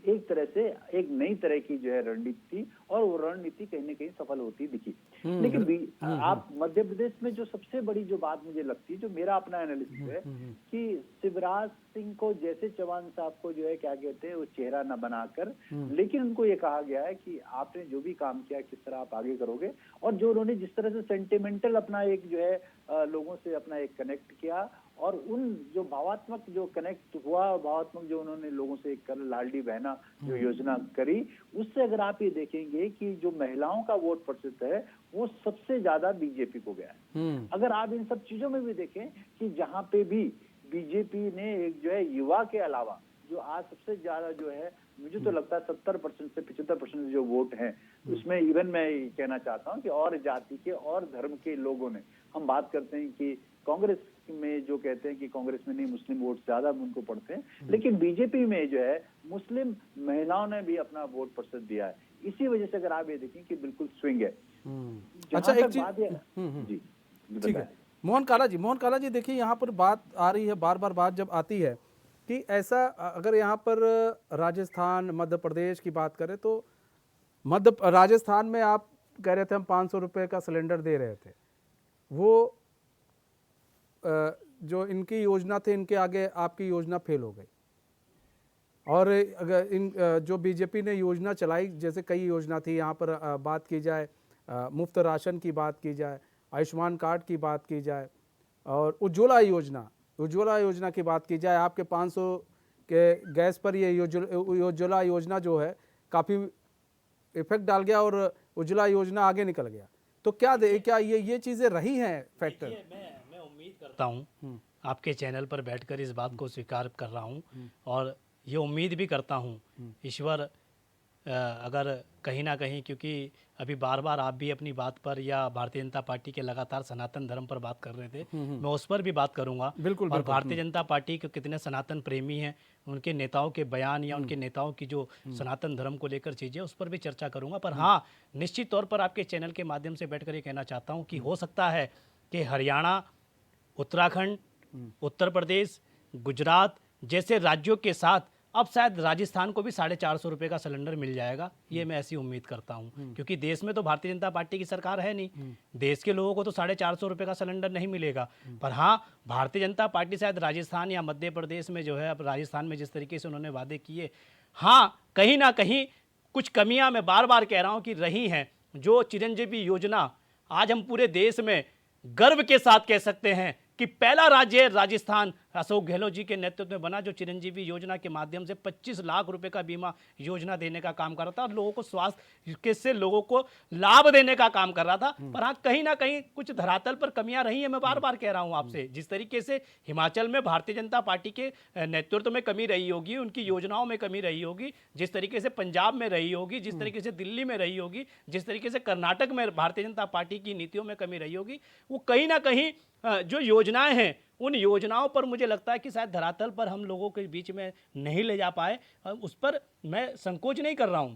एक तरह से एक नई तरह की जो है रणनीति थी और वो रणनीति कहीं ना कहीं सफल होती दिखी। लेकिन आप मध्य प्रदेश में जो सबसे बड़ी जो बात मुझे लगती है, जो मेरा अपना एनालिसिस है कि शिवराज सिंह को जैसे चौहान साहब को जो है क्या कहते हैं वो चेहरा न बनाकर, लेकिन उनको ये कहा गया है कि आपने जो भी काम किया किस तरह आप आगे करोगे। और जो उन्होंने जिस तरह से सेंटिमेंटल अपना एक जो है लोगों से अपना एक कनेक्ट किया और उन जो भावात्मक जो कनेक्ट हुआ, भावात्मक जो उन्होंने लोगों से एक लाडली बहना जो योजना करी, उससे अगर आप ये देखेंगे कि जो महिलाओं का वोट प्रतिशत है वो सबसे ज्यादा बीजेपी को गया है। अगर आप इन सब चीजों में भी देखें कि जहां पे भी बीजेपी ने एक जो है युवा के अलावा जो आज सबसे ज्यादा जो है, मुझे तो लगता है 70% से 75% जो वोट हैं, उसमें इवन मैं कहना चाहता हूं कि और जाति के और धर्म के लोगों ने, हम बात करते हैं कि कांग्रेस में जो कहते हैं कि कांग्रेस में नहीं मुस्लिम वोट ज्यादा उनको पड़ते हैं, लेकिन बीजेपी में जो है मुस्लिम महिलाओं ने भी अपना वोट प्रतिशत दिया है। इसी वजह से अगर आप ये देखें कि बिल्कुल स्विंग है। अच्छा, एक चीज जी ठीक है, मोहन काला जी देखिए, यहाँ पर बात आ रही है, बार बार बात जब आती है कि ऐसा अगर यहाँ पर राजस्थान मध्य प्रदेश की बात करें तो राजस्थान में आप कह रहे थे हम 500 रुपये का सिलेंडर दे रहे थे, वो जो इनकी योजना थी, इनके आगे आपकी योजना फेल हो गई। और अगर इन जो बीजेपी ने योजना चलाई, जैसे कई योजना थी यहाँ पर बात की जाए, मुफ्त राशन की बात की जाए, आयुष्मान कार्ड की बात की जाए और उज्ज्वला योजना की बात की जाए, आपके 500 के गैस पर ये उज्ज्वला योजना जो है काफ़ी इफेक्ट डाल गया और उज्ज्वला योजना आगे निकल गया। तो क्या ये चीज़ें रही हैं फैक्टर? मैं उम्मीद करता हूँ आपके चैनल पर बैठकर इस बात को स्वीकार कर रहा हूँ और ये उम्मीद भी करता हूँ ईश्वर अगर कहीं ना कहीं, क्योंकि अभी बार बार आप भी अपनी बात पर या भारतीय जनता पार्टी के लगातार सनातन धर्म पर बात कर रहे थे, मैं उस पर भी बात करूंगा। बिल्कुल, और भारतीय जनता पार्टी के कितने सनातन प्रेमी हैं, उनके नेताओं के बयान या उनके नेताओं की जो सनातन धर्म को लेकर चीज़ें, उस पर भी चर्चा करूंगा। पर हाँ, निश्चित तौर पर आपके चैनल के माध्यम से बैठकर ये कहना चाहता हूँ कि हो सकता है कि हरियाणा, उत्तराखंड, उत्तर प्रदेश, गुजरात जैसे राज्यों के साथ अब शायद राजस्थान को भी 450 रुपये का सिलेंडर मिल जाएगा, ये मैं ऐसी उम्मीद करता हूँ। क्योंकि देश में तो भारतीय जनता पार्टी की सरकार है नहीं, देश के लोगों को तो 450 रुपये का सिलेंडर नहीं मिलेगा। पर हाँ, भारतीय जनता पार्टी शायद राजस्थान या मध्य प्रदेश में जो है, अब राजस्थान में जिस तरीके से उन्होंने वादे किए, हाँ कहीं ना कहीं कुछ कमियाँ मैं बार बार कह रहा हूँ कि रही हैं। जो चिरंजीवी योजना, आज हम पूरे देश में गर्व के साथ कह सकते हैं कि पहला राज्य राजस्थान अशोक गहलोत जी के नेतृत्व में बना, जो चिरंजीवी योजना के माध्यम से 25 लाख रुपए का बीमा योजना देने का काम कर रहा था और लोगों को स्वास्थ्य से लोगों को लाभ देने का काम कर रहा था। पर हाँ, कहीं ना कहीं कुछ धरातल पर कमियां रही हैं। मैं बार बार कह रहा हूं आपसे, जिस तरीके से हिमाचल में भारतीय जनता पार्टी के नेतृत्व में कमी रही होगी, उनकी योजनाओं में कमी रही होगी, जिस तरीके से पंजाब में रही होगी, जिस तरीके से दिल्ली में रही होगी, जिस तरीके से कर्नाटक में भारतीय जनता पार्टी की नीतियों में कमी रही होगी, वो कहीं ना कहीं जो योजनाएं हैं, उन योजनाओं पर मुझे लगता है कि शायद धरातल पर हम लोगों के बीच में नहीं ले जा पाए। उस पर मैं संकोच नहीं कर रहा हूं।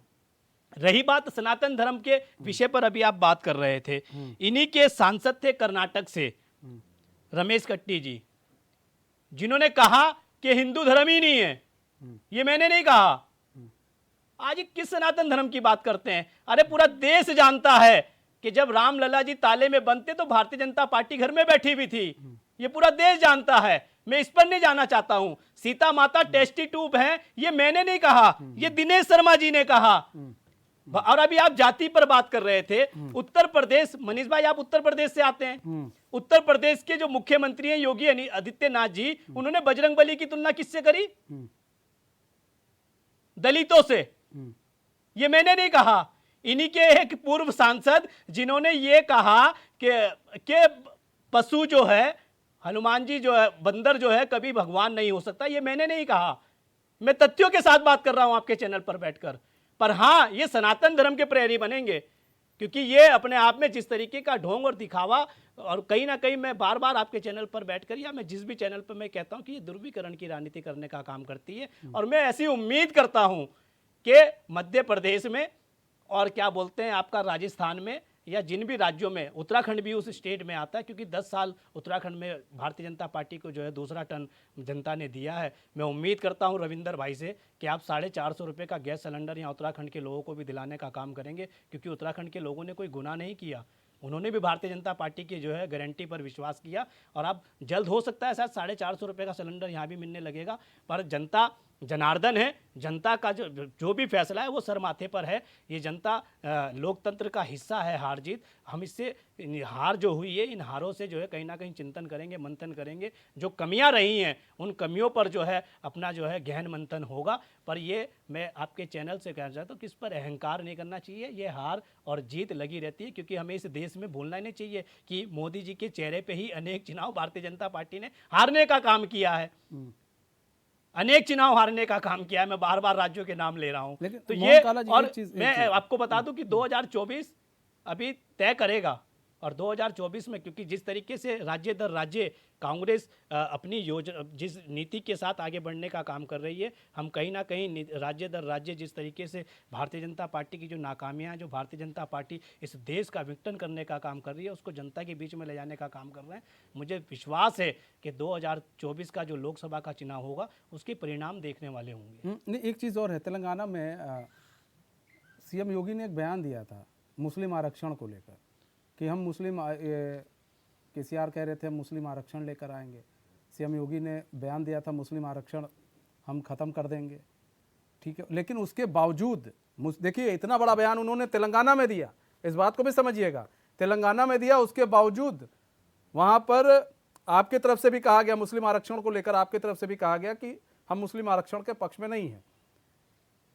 रही बात सनातन धर्म के विषय पर, अभी आप बात कर रहे थे, इन्हीं के सांसद थे कर्नाटक से रमेश कट्टी जी, जिन्होंने कहा कि हिंदू धर्म ही नहीं है। ये मैंने नहीं कहा। आज किस सनातन धर्म की बात करते हैं? अरे पूरा देश जानता है कि जब रामलला जी ताले में बंद थे तो भारतीय जनता पार्टी घर में बैठी हुई थी। ये पूरा देश जानता है। मैं इस पर नहीं जाना चाहता हूं। सीता माता टेस्टी ट्यूब है, ये मैंने नहीं कहा, ये दिनेश शर्मा जी ने कहा। और अभी आप जाति पर बात कर रहे थे। उत्तर प्रदेश, मनीष भाई आप उत्तर प्रदेश से आते हैं। उत्तर प्रदेश के जो मुख्यमंत्री हैं योगी आदित्यनाथ जी, उन्होंने बजरंगबली की तुलना किससे करी? दलितों से। ये मैंने नहीं कहा। इन्हीं के एक पूर्व सांसद जिन्होंने ये कहा कि पशु जो है, हनुमान जी जो है, बंदर जो है कभी भगवान नहीं हो सकता, ये मैंने नहीं कहा। मैं तथ्यों के साथ बात कर रहा हूं आपके चैनल पर बैठकर। पर हां, ये सनातन धर्म के प्रहरी बनेंगे, क्योंकि ये अपने आप में जिस तरीके का ढोंग और दिखावा, और कहीं ना कहीं मैं बार बार आपके चैनल पर बैठकर या मैं जिस भी चैनल पर मैं कहता हूं कि ये ध्रुवीकरण की राजनीति करने का काम करती है। और मैं ऐसी उम्मीद करता हूं कि मध्य प्रदेश में और क्या बोलते हैं आपका राजस्थान में, या जिन भी राज्यों में, उत्तराखंड भी उस स्टेट में आता है, क्योंकि 10 साल उत्तराखंड में भारतीय जनता पार्टी को जो है दूसरा टर्न जनता ने दिया है। मैं उम्मीद करता हूं रविंदर भाई से कि आप 450 रुपये का गैस सिलेंडर यहाँ उत्तराखंड के लोगों को भी दिलाने का काम करेंगे, क्योंकि उत्तराखंड के लोगों ने कोई गुनाह नहीं किया। उन्होंने भी भारतीय जनता पार्टी की जो है गारंटी पर विश्वास किया। और अब जल्द हो सकता है शायद 450 रुपये का सिलेंडर यहाँ भी मिलने लगेगा। पर जनता जनार्दन है, जनता का जो भी फैसला है वो सर माथे पर है। ये जनता लोकतंत्र का हिस्सा है। हार जीत, हम इससे हार जो हुई है, इन हारों से जो है कहीं ना कहीं चिंतन करेंगे, मंथन करेंगे। जो कमियां रही हैं उन कमियों पर जो है अपना जो है गहन मंथन होगा। पर ये मैं आपके चैनल से कहना चाहता हूँ कि इस पर अहंकार नहीं करना चाहिए। ये हार और जीत लगी रहती है, क्योंकि हमें इस देश में भूलना ही नहीं चाहिए कि मोदी जी के चेहरे पर ही अनेक चुनाव भारतीय जनता पार्टी ने हारने का काम किया है। अनेक चुनाव हारने का काम किया है। मैं बार बार राज्यों के नाम ले रहा हूं। तो ये, और मैं आपको बता दूं कि 2024 अभी तय करेगा और 2024 में क्योंकि जिस तरीके से राज्य दर राज्य कांग्रेस अपनी योजना जिस नीति के साथ आगे बढ़ने का काम कर रही है, हम कहीं ना कहीं राज्य दर राज्य जिस तरीके से भारतीय जनता पार्टी की जो नाकामियां जो भारतीय जनता पार्टी इस देश का विघटन करने का काम कर रही है उसको जनता के बीच में ले जाने का काम कर रहे हैं। मुझे विश्वास है कि 2024 का जो लोकसभा का चुनाव होगा उसके परिणाम देखने वाले होंगे। नहीं, एक चीज़ और है, तेलंगाना में सीएम योगी ने एक बयान दिया था मुस्लिम आरक्षण को लेकर कि हम मुस्लिम केसीआर कह रहे थे हम मुस्लिम आरक्षण लेकर आएंगे। सीएम योगी ने बयान दिया था मुस्लिम आरक्षण हम ख़त्म कर देंगे, ठीक है। लेकिन उसके बावजूद देखिए इतना बड़ा बयान उन्होंने तेलंगाना में दिया, इस बात को भी समझिएगा, तेलंगाना में दिया, उसके बावजूद वहाँ पर आपकी तरफ से भी कहा गया, मुस्लिम आरक्षण को लेकर आपकी तरफ से भी कहा गया कि हम मुस्लिम आरक्षण के पक्ष में नहीं हैं।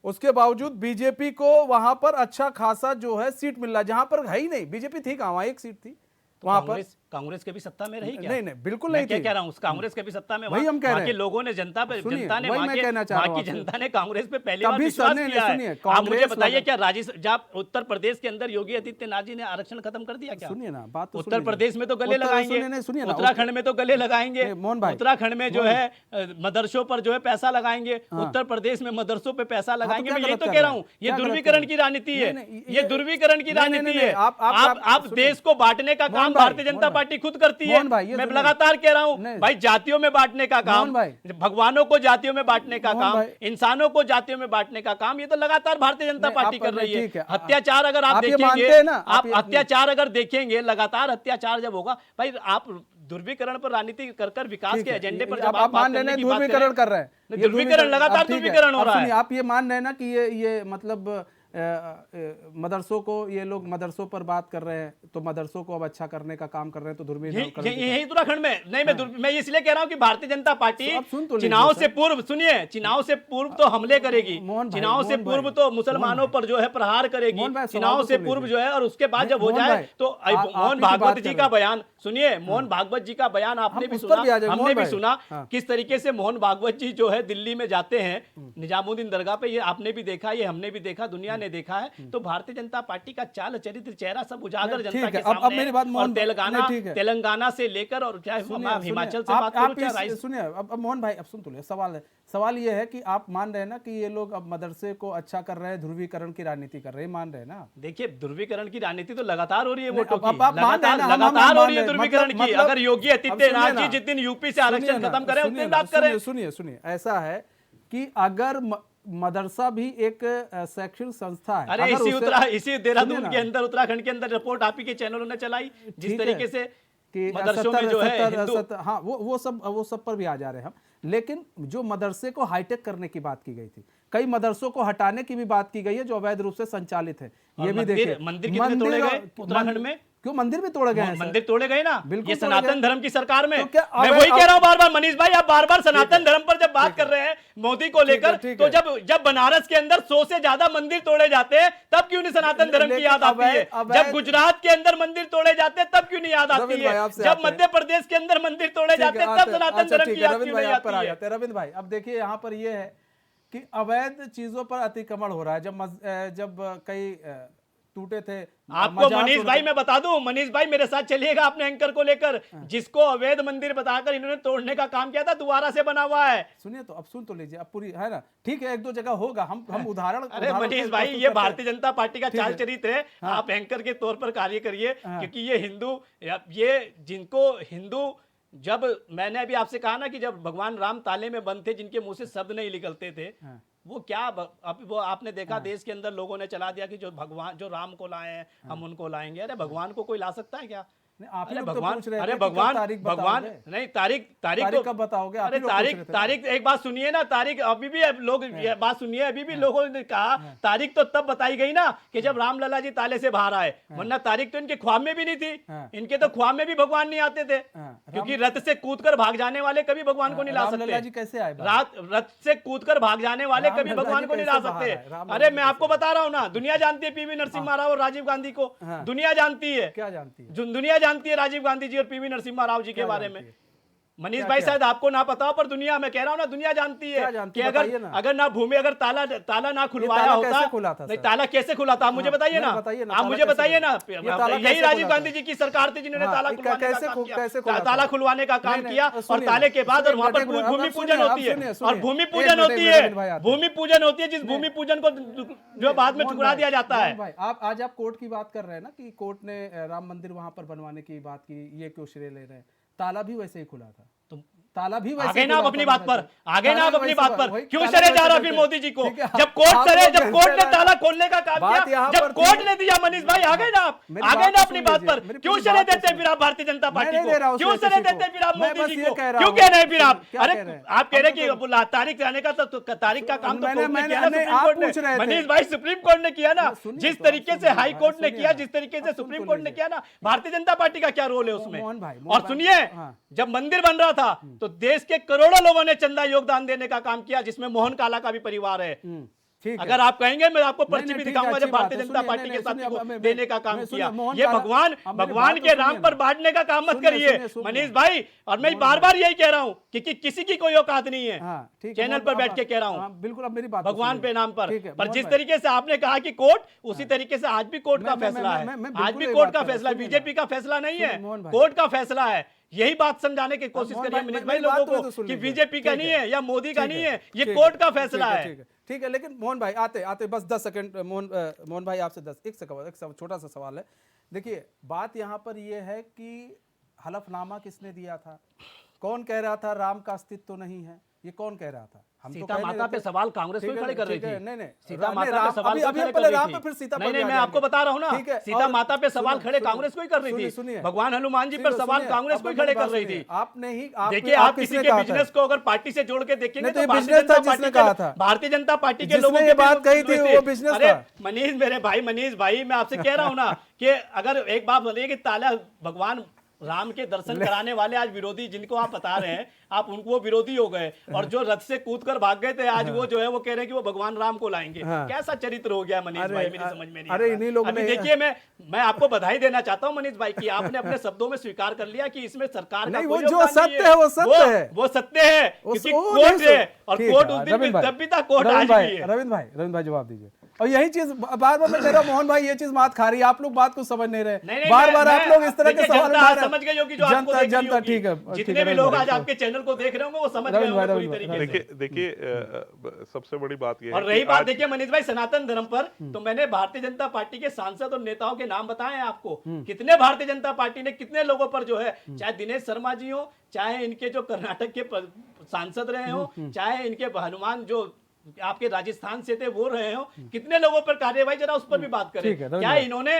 उसके बावजूद बीजेपी को वहां पर अच्छा खासा जो है सीट मिल रहा है, जहां पर है ही नहीं, बीजेपी थी कहां, वहां एक सीट थी तो वहां पर। कांग्रेस के भी सत्ता में रही क्या? नहीं बिल्कुल नहीं क्या थी। कह रहा हूं, कांग्रेस के भी सत्ता में वही हम कह रहे हैं। लोगों ने जनता पे जनता ने वही मैं कहना चाह रहा हूं की आपसे। जनता ने कांग्रेस पे पहली बार कभी विश्वास सुनिए, किया सुनिए, है। आप मुझे कांग्रेस बताइए लगा- क्या जब उत्तर प्रदेश के अंदर योगी आदित्यनाथ जी ने आरक्षण खत्म कर दिया क्या? सुनिए ना, बात तो उत्तर सुनिए। प्रदेश में तो गले उत्तर- लगाएंगे, सुनिए, सुनिए ना, उत्तराखंड में तो गले लगाएंगे, नहीं, मोहन भाई, उत्तराखंड में जो है मदरसों पर जो है पैसा लगाएंगे, हाँ। उत्तर प्रदेश में मदरसों पे पैसा लगाएंगे। क्या मैं यही गलत तो कर कह रहे रहा हैं? हूँ, ये क्या गलत कर ध्रुवीकरण रहे की हैं? राजनीति है, नहीं, ये ध्रुवीकरण की नहीं, राजनीति नहीं, है। आप आप देश को बांटने का काम भाई, भारतीय जनता मोहन भाई, पार्टी खुद करती है। मोहन भाई, ये मैं सुनिए। लगातार कह रहा हूं नहीं। भाई, जातियों में बांटने का काम, मोहन भाई। भगवानों को जातियों में बांटने का मोहन काम, भाई। इंसानों को जातियों में बांटने का काम, ये तो लगातार भारतीय जनता नहीं, पार्टी आप- कर रही नहीं, ठीक है। है। अत्याचार अगर आप आप ये मानते देखेंगे, हैं ना, आप आप ये- अत्याचार अगर देखेंगे, लगातार अत्याचार जब होगा भाई, आप ध्रुवीकरण पर राजनीति कर विकास ठीक के है, एजेंडे पर ये- जब आप बात मान रहे करने हैं की बात ध्रुवीकरण कर रहे हैं, नहीं, ये ध्रुवीकरण लगातार अब ठीक है, ध्रुवीकरण हो अब रहा है। सुनिए, आप ये मान रहे हैं ना कि ये मतलब मदरसों को, ये लोग मदरसों पर बात कर रहे हैं तो मदरसों को अब अच्छा करने का काम कर रहे हैं, तो यही उत्तराखंड में नहीं, मैं इसलिए कह रहा हूं कि भारतीय जनता पार्टी अब सुन तो लीजिए चुनाव सर। से पूर्व, सुनिए, चुनाव से पूर्व तो हमले करेगी, मोहन भाई, चुनाव से मोहन पूर्व भाई, तो मुसलमानों पर जो है प्रहार करेगी, मोहन भाई, चुनाव सवाल से तो पूर्व सुन जो है, और उसके बाद जब हो मोहन जाए भाई, तो आप ही मोहन की भागवत बात जी कर का रहे बयान सुनिए, मोहन भागवत जी का बयान आपने भी उस पर सुना, भी आ जाए, हमने मोहन भी भाई। सुना हाँ। किस तरीके से मोहन भागवत जी जो है दिल्ली में जाते हैं निजामुद्दीन दरगाह पे, ये आपने भी देखा, ये हमने भी देखा, दुनिया ने देखा है। तो भारतीय जनता पार्टी का चाल चरित्र चेहरा सब उजागर नहीं, जनता ठीक के है, अब सामने मेरी है। बात और मोहन- नहीं, ठीक है। तेलंगाना से लेकर और चाहे सुनिए, हिमाचल से आप- बात करो, आप चाहे इस- राइस सुनिए, अब मोहन भाई, अब सुन तो ले, सवाल ये है कि आप मान रहे हैं ना कि ये लोग अब मदरसे को अच्छा कर रहे हैं, ध्रुवीकरण की राजनीति कर रहे हैं, मान रहे हैं ना? देखिए, ध्रुवीकरण की राजनीति तो लगातार हो रही है नहीं, वोटों अब की, आप मान रहे हैं ना, हम लगातार हो मान रही है रहे हैं, ध्रुवीकरण की। मतलब- अगर योगी अब आदित्यनाथ सुनिए जी ना, जिस दिन यूपी से आरक्षण सुनिए ना, खत्म करें उस सुनिए दिन ना, बात करें। सुनिए, ऐसा है कि अगर मदरसा भी एक शैक्षणिक संस्था है, अरे अगर इसी देहरादून सुनिए के ना, अंदर, उत्तराखंड के अंदर रिपोर्ट आप ही के चैनलों ने चलाई, जिस ठीक है तरीके से कि मदरसों में जो है हिंदू, हाँ, वो सब पर भी आ जा रहे हैं हम। लेकिन जो मदरसे को हाईटेक करने की बात की गई थी, कई मदरसों को हटाने की भी बात की गई है जो अवैध रूप से संचालित है। ये भी देखिए, मंदिर कितने तोड़े गए उत्तराखंड में? क्यों मंदिर भी तोड़े गए हैं? मंदिर तोड़े गए ना, बिल्कुल ये तोड़े सनातन गए। धर्म की सरकार में। तो क्या मैं अब- वही कह अब- रहा हूं बार बार, मनीष भाई, आप बार बार सनातन धर्म पर जब बात कर रहे हैं मोदी को लेकर, ठीक तो है। जब बनारस के अंदर 100 से ज्यादा मंदिर तोड़े जाते हैं तब क्यों नहीं सनातन धर्म की लेकिन याद आती है? अवैध- जब गुजरात के अंदर मंदिर तोड़े जाते हैं तब क्यों नहीं याद आती रविंद्र है? भाई, आपसे जब आते हैं। मध्य प्रदेश के अंदर मंदिर तोड़े जाते हैं तब सनातन धर्म की याद रविंद्र क्यों भाई नहीं आप पर आ आती है? जाते हैं। रविंद्र भाई, अब देखिए यहाँ पर ये है कि अवैध चीजों पर अतिक्रमण हो रहा है। जब कई टूटे थे आपको मजार मनीष तोड़े भाई थे। मैं बता दूं, मनीष भाई मेरे साथ चलिएगा अपने एंकर को लेकर, जिसको अवैध मंदिर बताकर इन्होंने तोड़ने का काम किया था दोबारा से बना हुआ है। सुनिए तो, अब सुन तो लीजिए, अब पूरी है ना, ठीक है, एक दो जगह होगा, हम उदाहरण अरे उदाहरण मनीष प्रस्तुत भाई, करते ये हैं। भारतीय जनता पार्टी का ठीक चाल है। चरित्र है। हाँ। आप एंकर के तौर पर कार्य करिए, हाँ। क्योंकि ये जिनको हिंदू, जब मैंने अभी आपसे कहा ना कि जब भगवान राम ताले में बंद थे, जिनके मुंह से शब्द नहीं निकलते थे, हाँ। वो क्या वो आपने देखा देश के अंदर लोगों ने चला दिया कि जो राम को लाए हैं हम उनको लाएंगे। अरे भगवान को कोई ला सकता है क्या? नहीं, आप ही अरे लोग तो भगवान, पूछ रहे थे अरे कि कब भगवान तारीख भगवान बताओगे? नहीं, तारीख तारीख कब बताओगे? आप अरे ही लोग पूछ रहे थे ना। तारीख एक बात सुनिए ना, तारीख अभी भी लोग, ये बात सुनिए, अभी भी लोगों ने कहा तारीख तो तब बताई गई ना कि जब रामलला जी ताले से बाहर आए, वरना तारीख तो इनके ख्वाब में भी नहीं थी। इनके तो ख्वाब में भी भगवान नहीं आते थे, क्योंकि रथ से कूदकर भाग जाने वाले कभी भगवान को नहीं ला रामलला सकते। जी कैसे आए? रथ से कूदकर भाग जाने वाले कभी रामलला भगवान जी को नहीं कैसे ला बाहर आए? सकते। रामलला अरे जी मैं आपको बता रहा हूँ ना, दुनिया जानती है पीवी नरसिम्हा राव और राजीव गांधी को, दुनिया जानती है। क्या जानती है? दुनिया जानती है राजीव गांधी जी और पीवी नरसिम्हा राव जी के बारे में। मनीष भाई शायद आपको ना पता हो, पर दुनिया, मैं कह रहा हूं ना, दुनिया जानती है कि अगर ना भूमि, अगर ताला ना खुलवाया होता, नहीं ताला कैसे खुला था आप मुझे बताइए ना, आप मुझे बताइए ना। यही राजीव गांधी जी की सरकार थी जिन्होंने ताला खुलवाने का काम किया, और ताले के बाद और वहां पर भूमि पूजन होती है, और भूमि पूजन होती है, भूमि पूजन होती है, जिस भूमि पूजन को जो बाद में ठुकरा दिया जाता है। आज आप कोर्ट की बात कर रहे हैं ना, कि कोर्ट ने राम मंदिर वहां पर बनवाने की बात की, ये क्यों श्रेय ले रहे हैं? ताला भी वैसे ही खुला था, तो ताला भी वैसे आगे ना आप अपनी बात पर, आगे ना आप अपनी बात पर क्यों सरे जा रहा फिर मोदी जी को? जब कोर्ट ने ताला खोलने का काम किया, जब कोर्ट ने दिया, मनीष भाई आगे ना आप, आगे ना अपनी बात पर क्यों सरे देते फिर आप भारतीय जनता पार्टी को? क्यों सरे देते फिर आप मोदी जी को? क्यों कह रहे हैं फिर आप? अरे आप कह रहे कि तारीख आने का, तो तारीख का काम तो कोर्ट ने किया ना, सुप्रीम कोर्ट ने। मनीष भाई सुप्रीम कोर्ट ने किया ना, जिस तरीके से हाई कोर्ट ने किया, जिस तरीके से सुप्रीम कोर्ट ने किया ना, भारतीय जनता पार्टी का क्या रोल है उसमें? और सुनिए, जब मंदिर बन रहा था तो देश के करोड़ों लोगों ने चंदा योगदान देने का काम किया, जिसमें मोहन काला का भी परिवार है। अगर आप कहेंगे, मैं आपको पर्ची भी दिखाऊंगा जब भारतीय जनता पार्टी के साथ देने का काम किया। ये भगवान के राम पर बांटने का काम मत करिए मनीष भाई। और मैं बार बार यही कह रहा हूँ कि किसी की कोई औकात नहीं है, चैनल पर बैठ के कह रहा हूँ, बिल्कुल, अब मेरी बात भगवान पे नाम पर जिस तरीके से आपने कहा कि कोर्ट, उसी तरीके से आज भी कोर्ट का फैसला है, आज भी कोर्ट का फैसला है, बीजेपी का फैसला नहीं है, कोर्ट का फैसला है। यही बात समझाने की कोशिश करिए मनीष भाई लोगों को कि बीजेपी का नहीं है या मोदी का नहीं है, ये कोर्ट का फैसला है। ठीक है, लेकिन मोहन भाई आते बस 10 सेकंड, मोहन भाई आपसे 1 छोटा सा सवाल है। देखिए, बात यहाँ पर ये है कि हलफनामा किसने दिया था? कौन कह रहा था राम का अस्तित्व तो नहीं है? ये कौन कह रहा था? हम सीता माता पे सवाल कांग्रेस को खड़े कर रही थी। नहीं, सीता माता पे सवाल खड़े कर रही थी। नहीं, मैं आपको बता रहा हूँ ना, सीता माता पे सवाल खड़े कांग्रेस को ही कर रही थी। भगवान हनुमान जी पर सवाल कांग्रेस को ही खड़े कर रही थी। आपने ही देखिए, आप किसी के बिजनेस को अगर पार्टी से जोड़ के देखेंगे तो भारतीय जनता पार्टी के लोगों ने बात कही थी वो बिजनेस था। मनीष मेरे भाई, मनीष भाई, मैं आपसे कह रहा हूँ ना कि अगर एक बात बोलिए कि ताला भगवान राम के दर्शन कराने वाले आज विरोधी, जिनको आप बता रहे हैं, आप उनको वो विरोधी हो गए, और जो रथ से कूद कर भाग गए थे आज वो जो है वो कह रहे हैं कि वो भगवान राम को लाएंगे। कैसा चरित्र हो गया मनीष भाई, मेरी समझ में नहीं आ रहा। अभी देखिए, मैं आपको बधाई देना चाहता हूं मनीष भाई कि आपने अपने शब्दों में स्वीकार कर लिया कि इसमें सरकार का कोई जो सत्य है वो सत्य है, वो सत्य है, क्योंकि कोर्ट है, और कोर्ट उस दिन जब भी था, कोर्ट आज भी है। रविंद्र भाई जवाब दीजिए। और यही चीज बार बार मैं कह रहा हूं, मोहन भाई ये चीज मात खा रही है, आप लोग बात को समझ नहीं रहे, बार बार आप लोग इस तरह के सवाल उठा रहे हैं। समझ गए होगी जो आपको देख रही होगी, ठीक है, जितने भी लोग आज आपके चैनल को देख रहे होंगे वो समझ गए होंगे पूरी तरीके से। देखिए, सबसे बड़ी बात ये है, और रही बात, देखिए मनीष भाई, सनातन धर्म पर, तो मैंने भारतीय जनता पार्टी के सांसद और नेताओं के नाम बताए हैं आपको। कितने भारतीय जनता पार्टी ने कितने लोगों पर जो है, चाहे दिनेश शर्मा जी हो, चाहे इनके जो कर्नाटक के सांसद रहे हो, चाहे इनके हनुमान जो आपके राजस्थान से थे वो रहे हो, कितने लोगों पर कार्रवाई, जरा उस पर भी बात करें। क्या इन्होंने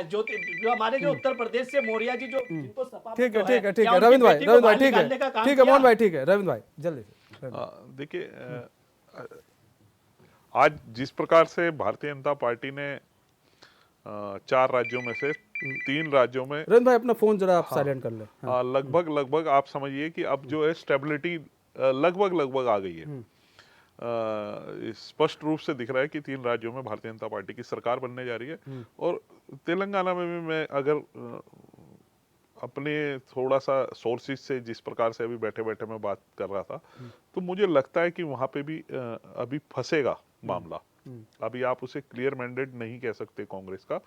जो हमारे जो उत्तर प्रदेश से मौर्य जी जो जिनको सपा, ठीक है रविंद्र भाई, ठीक है मोहन भाई, ठीक है रविंद्र भाई, जल्दी से। देखिए, आज जिस प्रकार से भारतीय जनता पार्टी ने 4 राज्यों में से 3 राज्यों में, रविंद्र भाई अपना फोन जरा आप साइलेंट कर ले, लगभग आप समझिए कि अब जो है स्टेबिलिटी लगभग आ गई है। स्पष्ट रूप से दिख रहा है कि 3 राज्यों में भारतीय जनता पार्टी की सरकार बनने जा रही है। और तेलंगाना में भी मैं अगर अपने थोड़ा सा सोर्सेज से जिस प्रकार से अभी बैठे बैठे मैं बात कर रहा था, तो मुझे लगता है कि वहां पे भी अभी फंसेगा मामला। अभी आप उसे क्लियर मैंडेट नहीं कह सकते कांग्रेस का।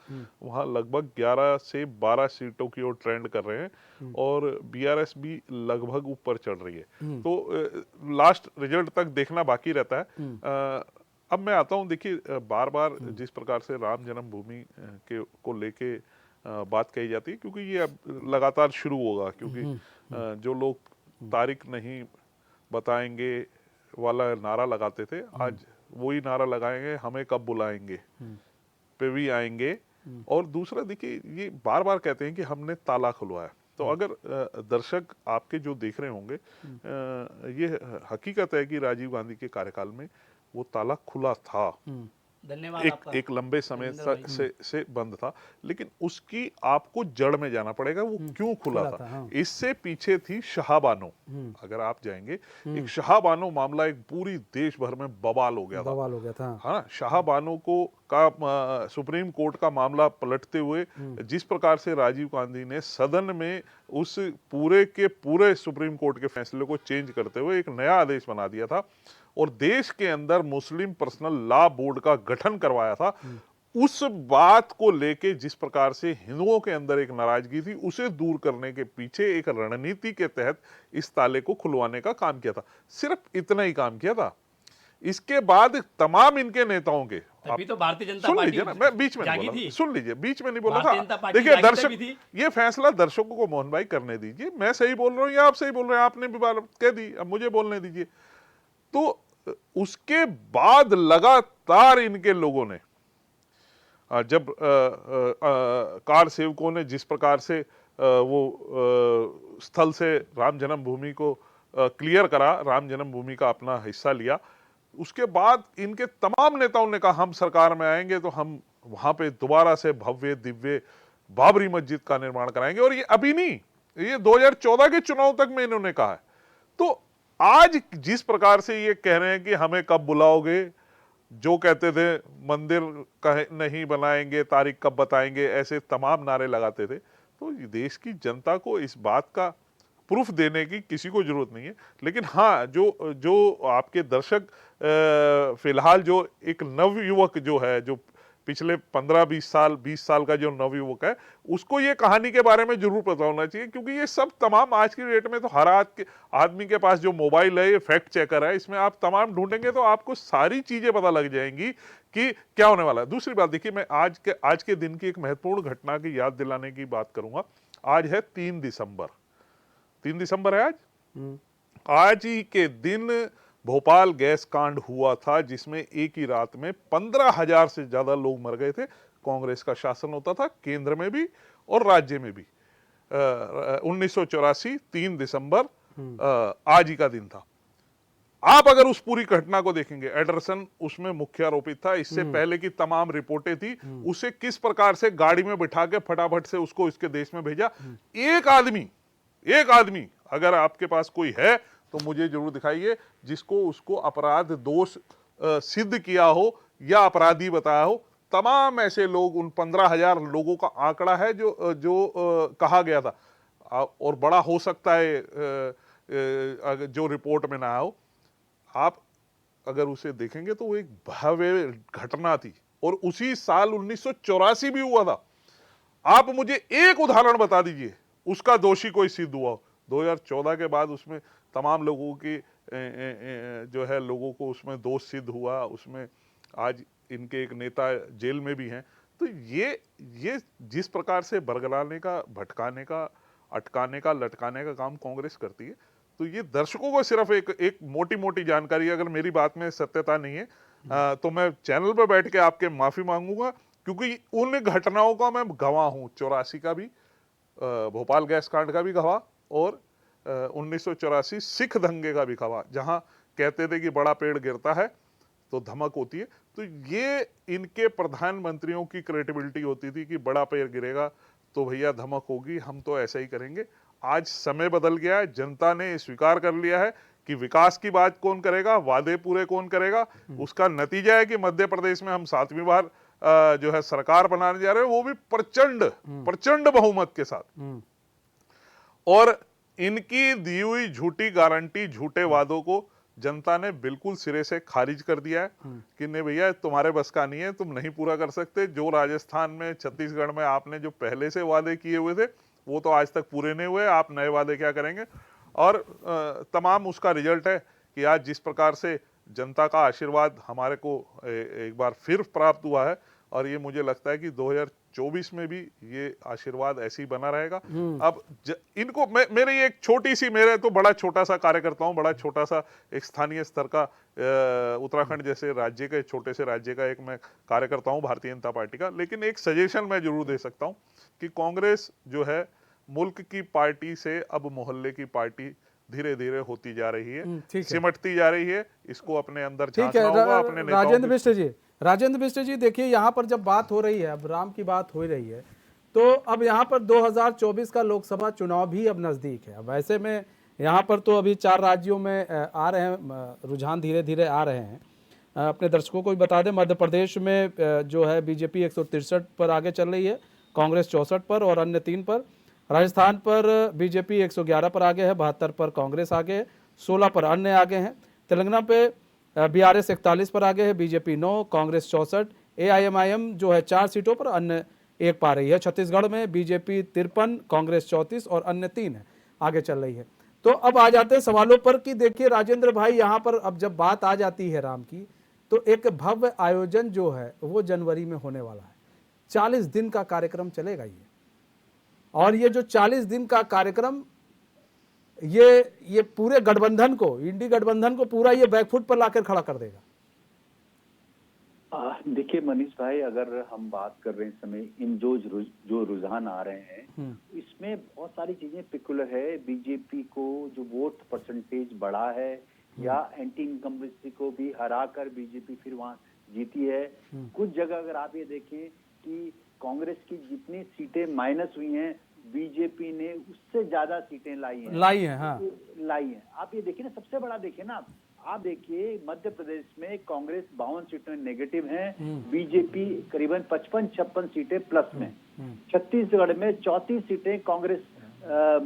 वहां लगभग 11 से 12 सीटों की ओर ट्रेंड कर रहे हैं, और बीआरएस भी लगभग ऊपर चढ़ रही है। तो लास्ट रिजल्ट तक देखना बाकी रहता है। अब मैं आता हूं, देखिए, बार बार जिस प्रकार से राम जन्मभूमि को लेके बात कही जाती है, क्योंकि ये अब लगातार शुरू होगा, क्योंकि जो लोग तारीख नहीं बताएंगे वाला नारा लगाते थे, आज वही नारा लगाएंगे, हमें कब बुलाएंगे पे भी आएंगे। और दूसरा, देखिए, ये बार बार कहते हैं कि हमने ताला खुलवाया, तो अगर दर्शक आपके जो देख रहे होंगे, ये हकीकत है कि राजीव गांधी के कार्यकाल में वो ताला खुला था। धन्यवाद। एक लंबे समय से बंद था, लेकिन उसकी आपको जड़ में जाना पड़ेगा, वो क्यों खुला था। इससे पीछे थी शाहबानो। अगर आप जाएंगे, एक शाहबानो मामला एक पूरी देश भर में बवाल हो गया था। हाँ, शाहबानो को का सुप्रीम कोर्ट का मामला पलटते हुए जिस प्रकार से राजीव गांधी ने सदन में उस पूरे के पूरे सुप्रीम कोर्ट के फैसले को चेंज करते हुए एक नया आदेश बना दिया था और देश के अंदर मुस्लिम पर्सनल लॉ बोर्ड का गठन करवाया था, उस बात को लेके जिस प्रकार से हिंदुओं के अंदर एक नाराजगी थी, उसे दूर करने के पीछे एक रणनीति के तहत इस ताले को खुलवाने का काम किया था। सिर्फ इतना ही काम किया था। इसके बाद तमाम इनके नेताओं के, तभी तो भारतीय जनता सुन पार्टी लीजिए ना, मैं बीच में नहीं जागी बोला, थी। सुन लीजिए, बीच में नहीं बोला भारतीय जनता था। पार्टी देखिए जागी दर्शक, तभी थी। ये फैसला दर्शकों को मोहन भाई करने दीजिए। मैं सही बोल रहा हूँ या आप सही बोल रहे हैं, आपने भी बात कह दी, अब मुझे बोलने दीजिए। तो उसके बाद लगातार इनके लोगों ने जब कार सेवकों ने जिस प्रकार से वो स्थल से राम जन्मभूमि को क्लियर करा, राम जन्मभूमि का अपना हिस्सा लिया, उसके बाद इनके तमाम नेताओं ने कहा हम सरकार में आएंगे तो हम वहां पे दोबारा से भव्य दिव्य बाबरी मस्जिद का निर्माण कराएंगे। और ये अभी नहीं, ये 2014 के चुनाव तक में इन्होंने कहा है। तो आज जिस प्रकार से ये कह रहे हैं कि हमें कब बुलाओगे, जो कहते थे मंदिर नहीं बनाएंगे, तारीख कब बताएंगे, ऐसे तमाम नारे लगाते थे। तो देश की जनता को इस बात का प्रूफ देने की किसी को जरूरत नहीं है। लेकिन हाँ, जो आपके दर्शक फिलहाल जो एक नवयुवक जो है, जो पिछले 15-20 साल 20 साल का जो नवयुवक है, उसको ये कहानी के बारे में जरूर पता होना चाहिए, क्योंकि ये सब तमाम आज की डेट में तो हर आदमी के पास जो मोबाइल है, ये फैक्ट चेकर है, इसमें आप तमाम ढूंढेंगे तो आपको सारी चीजें पता लग जाएंगी कि क्या होने वाला है। दूसरी बात देखिए, मैं आज के दिन की एक महत्वपूर्ण घटना की याद दिलाने की बात करूंगा। आज है 3 दिसंबर। 3 दिसंबर है आज। आज ही के दिन भोपाल गैस कांड हुआ था, जिसमें एक ही रात में 15,000 से ज्यादा लोग मर गए थे। कांग्रेस का शासन होता था, केंद्र में भी और राज्य में भी। 1984 3 दिसंबर आज ही का दिन था। आप अगर उस पूरी घटना को देखेंगे, एडरसन उसमें मुख्य आरोपित था। इससे पहले की तमाम रिपोर्टें थी, उसे किस प्रकार से गाड़ी में बिठा के फटाफट से उसको इसके देश में भेजा। एक आदमी अगर आपके पास कोई है तो मुझे जरूर दिखाइए जिसको उसको अपराध दोष सिद्ध किया हो या अपराधी बताया हो। तमाम ऐसे लोग, उन 15,000 लोगों का आंकड़ा है जो कहा गया था, और बड़ा हो सकता है जो रिपोर्ट में ना हो। आप अगर उसे देखेंगे तो वो एक भव्य घटना थी, और उसी साल 1984 भी हुआ था। आप मुझे एक उदाहरण बता दीजिए उसका दोषी कोई सिद्ध हुआ। 2014 के बाद उसमें तमाम लोगों की जो है, लोगों को उसमें दोष सिद्ध हुआ। उसमें आज इनके एक नेता जेल में भी हैं। तो ये जिस प्रकार से बरगलाने का, भटकाने का, अटकाने का, लटकाने का काम कांग्रेस करती है, तो ये दर्शकों को सिर्फ एक मोटी मोटी जानकारी, अगर मेरी बात में सत्यता नहीं है तो मैं चैनल पर बैठ के आपके माफी मांगूंगा, क्योंकि उन घटनाओं का मैं गवाह हूं। 84 का भी, भोपाल गैस कांड का भी गवाह, और 1984 सिख दंगे का भी गवाह, जहां कहते थे कि बड़ा पेड़ गिरता है तो धमक होती है। तो ये इनके प्रधानमंत्रियों की क्रेडिबिलिटी होती थी कि बड़ा पेड़ गिरेगा तो भैया धमक होगी, हम तो ऐसा ही करेंगे। आज समय बदल गया है, जनता ने स्वीकार कर लिया है कि विकास की बात कौन करेगा, वादे पूरे कौन करेगा। उसका नतीजा है कि मध्य प्रदेश में हम 7वीं बार जो है सरकार बनाने जा रहे हैं, वो भी प्रचंड बहुमत के साथ। और इनकी दी हुई झूठी गारंटी, झूठे वादों को जनता ने बिल्कुल सिरे से खारिज कर दिया है कि नहीं भैया, तुम्हारे बस का नहीं है, तुम नहीं पूरा कर सकते। जो राजस्थान में, छत्तीसगढ़ में आपने जो पहले से वादे किए हुए थे, वो तो आज तक पूरे नहीं हुए, आप नए वादे क्या करेंगे। और तमाम उसका रिजल्ट है कि आज जिस प्रकार से जनता का आशीर्वाद हमारे को एक बार फिर प्राप्त हुआ है, और ये मुझे लगता है कि 2024 में भी ये आशीर्वाद ऐसे ही बना रहेगा। अब इनको मेरी एक छोटी सी, मेरे तो बड़ा छोटा सा कार्यकर्ता हूँ, बड़ा छोटा सा एक स्थानीय स्तर का उत्तराखंड जैसे राज्य के, छोटे से राज्य का एक मैं कार्यकर्ता हूँ भारतीय जनता पार्टी का। लेकिन एक सजेशन मैं जरूर दे सकता हूँ कि कांग्रेस जो है, मुल्क की पार्टी से अब मोहल्ले की पार्टी धीरे धीरे होती जा रही है, सिमटती जा रही है। इसको अपने अंदर झांकना होगा, अपने नेताओं। राजेंद्र बिष्ट जी, देखिए यहाँ पर जब बात हो रही है, अब राम की बात हो रही है, तो अब यहाँ पर 2024 का लोकसभा चुनाव भी अब नजदीक है। अब ऐसे में यहाँ पर तो अभी 4 राज्यों में आ रहे हैं, रुझान धीरे धीरे आ रहे हैं। अपने दर्शकों को भी बता दें, मध्य प्रदेश में जो है बीजेपी 163 पर आगे चल रही है, कांग्रेस 64 पर और अन्य 3 पर। राजस्थान पर बीजेपी 111 पर आगे है, 72 पर कांग्रेस आगे है, 16 पर अन्य आगे हैं। तेलंगाना पे बीआरएस 41 पर आगे है, बीजेपी 9, कांग्रेस 64, एआईएमआईएम जो है 4 सीटों पर, अन्य 1 पा रही है। छत्तीसगढ़ में बीजेपी 53, कांग्रेस 34 और अन्य 3 है, आगे चल रही है। तो अब आ जाते हैं सवालों पर कि देखिए राजेंद्र भाई, यहाँ पर अब जब बात आ जाती है राम की, तो एक भव्य आयोजन जो है वो जनवरी में होने वाला है। 40 दिन का कार्यक्रम चलेगा ये, और ये जो 40 दिन का कार्यक्रम ये पूरे गठबंधन को, इंडी गठबंधन को पूरा ये बैकफुट पर लाकर खड़ा कर देगा। देखिए मनीष भाई, अगर हम बात कर रहे हैं इस समय इन जो रुझान आ रहे हैं, इसमें बहुत सारी चीजें पिकुलर है। बीजेपी को जो वोट परसेंटेज बढ़ा है, या एंटी इनकम्बेंसी को भी हरा कर बीजेपी फिर वहां जीती है। कुछ जगह अगर आप ये देखें कि कांग्रेस की जितनी सीटें माइनस हुई हैं, बीजेपी ने उससे ज्यादा सीटें लाई हैं। हाँ। लाई हैं। आप ये देखिए ना, सबसे बड़ा देखिए ना, आप देखिए मध्य प्रदेश में कांग्रेस 52 सीटें नेगेटिव हैं, बीजेपी करीबन 55-56 सीटें प्लस में। छत्तीसगढ़ में 34 सीटें कांग्रेस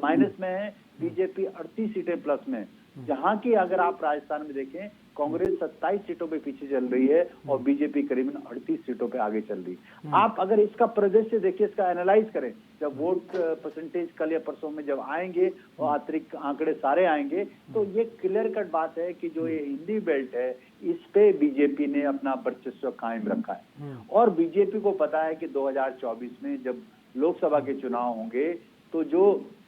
माइनस में है, बीजेपी 38 सीटें प्लस में। जहां की अगर आप राजस्थान में देखें, कांग्रेस 27 सीटों पे पीछे चल रही है और बीजेपी करीबन 38 सीटों पे आगे चल रही है। आप अगर इसका परिदृश्य देखिए, इसका एनालाइज करें, जब वोट परसेंटेज कल या परसों में जब आएंगे और अतिरिक्त आंकड़े सारे आएंगे, तो ये क्लियर कट बात है कि जो ये हिंदी बेल्ट है, इस पे बीजेपी ने अपना वर्चस्व कायम रखा है। और बीजेपी को पता है कि 2024 में जब लोकसभा के चुनाव होंगे, तो जो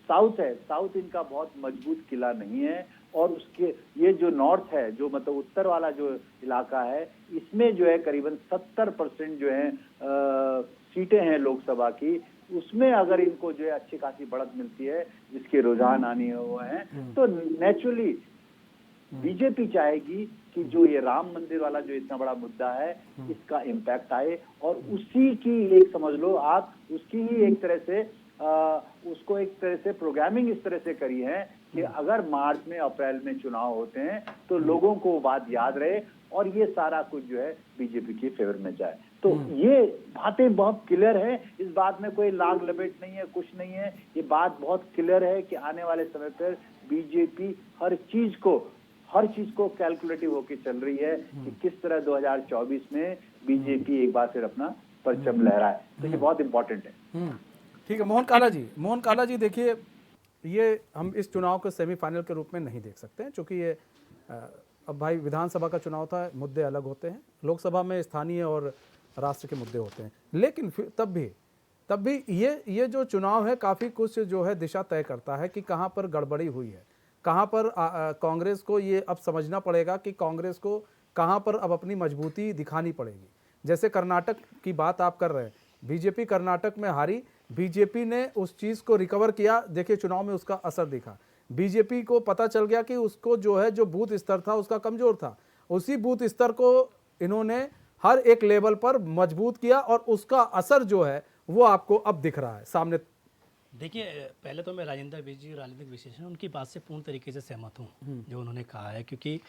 साउथ है, साउथ इनका बहुत मजबूत किला नहीं है, और उसके ये जो नॉर्थ है, जो मतलब उत्तर वाला जो इलाका है, इसमें जो है करीबन 70% जो है सीटें हैं लोकसभा की, उसमें अगर इनको जो है अच्छी खासी बढ़त मिलती है, जिसके रुझान आने हुए हैं, तो नेचुरली बीजेपी चाहेगी कि जो ये राम मंदिर वाला जो इतना बड़ा मुद्दा है, इसका इम्पैक्ट आए, और उसी की एक समझ लो आप, उसकी ही एक तरह से उसको एक तरह से प्रोग्रामिंग इस तरह से करी है कि अगर मार्च में अप्रैल में चुनाव होते हैं तो लोगों को वो बात याद रहे और ये सारा कुछ जो है बीजेपी के फेवर में जाए। तो ये बातें बहुत क्लियर है, इस बात में कोई लाग लपेट नहीं है, कुछ नहीं है। ये बात बहुत क्लियर है कि आने वाले समय पर बीजेपी हर चीज को कैलकुलेटिव होकर चल रही है कि किस तरह 2024 में बीजेपी एक बार फिर अपना परचम लहराए। तो ये बहुत इंपॉर्टेंट है। ठीक है मोहन काला जी, देखिए ये हम इस चुनाव को सेमीफाइनल के रूप में नहीं देख सकते हैं, क्योंकि ये अब भाई विधानसभा का चुनाव था, मुद्दे अलग होते हैं, लोकसभा में स्थानीय और राष्ट्र के मुद्दे होते हैं। लेकिन फिर तब भी ये जो चुनाव है काफ़ी कुछ जो है दिशा तय करता है कि कहाँ पर गड़बड़ी हुई है, कहाँ पर कांग्रेस को ये अब समझना पड़ेगा कि कांग्रेस को कहाँ पर अब अपनी मजबूती दिखानी पड़ेगी। जैसे कर्नाटक की बात आप कर रहे हैं, बीजेपी कर्नाटक में हारी, बीजेपी ने उस चीज़ को रिकवर किया, देखिए चुनाव में उसका असर दिखा। बीजेपी को पता चल गया कि उसको जो है जो बूथ स्तर था उसका कमज़ोर था, उसी बूथ स्तर को इन्होंने हर एक लेवल पर मजबूत किया और उसका असर जो है वो आपको अब दिख रहा है सामने। देखिए पहले तो मैं राजेंद्र विज जी राजनीतिक विश्लेषण उनकी बात से पूर्ण तरीके से सहमत हूँ जो उन्होंने कहा है, क्योंकि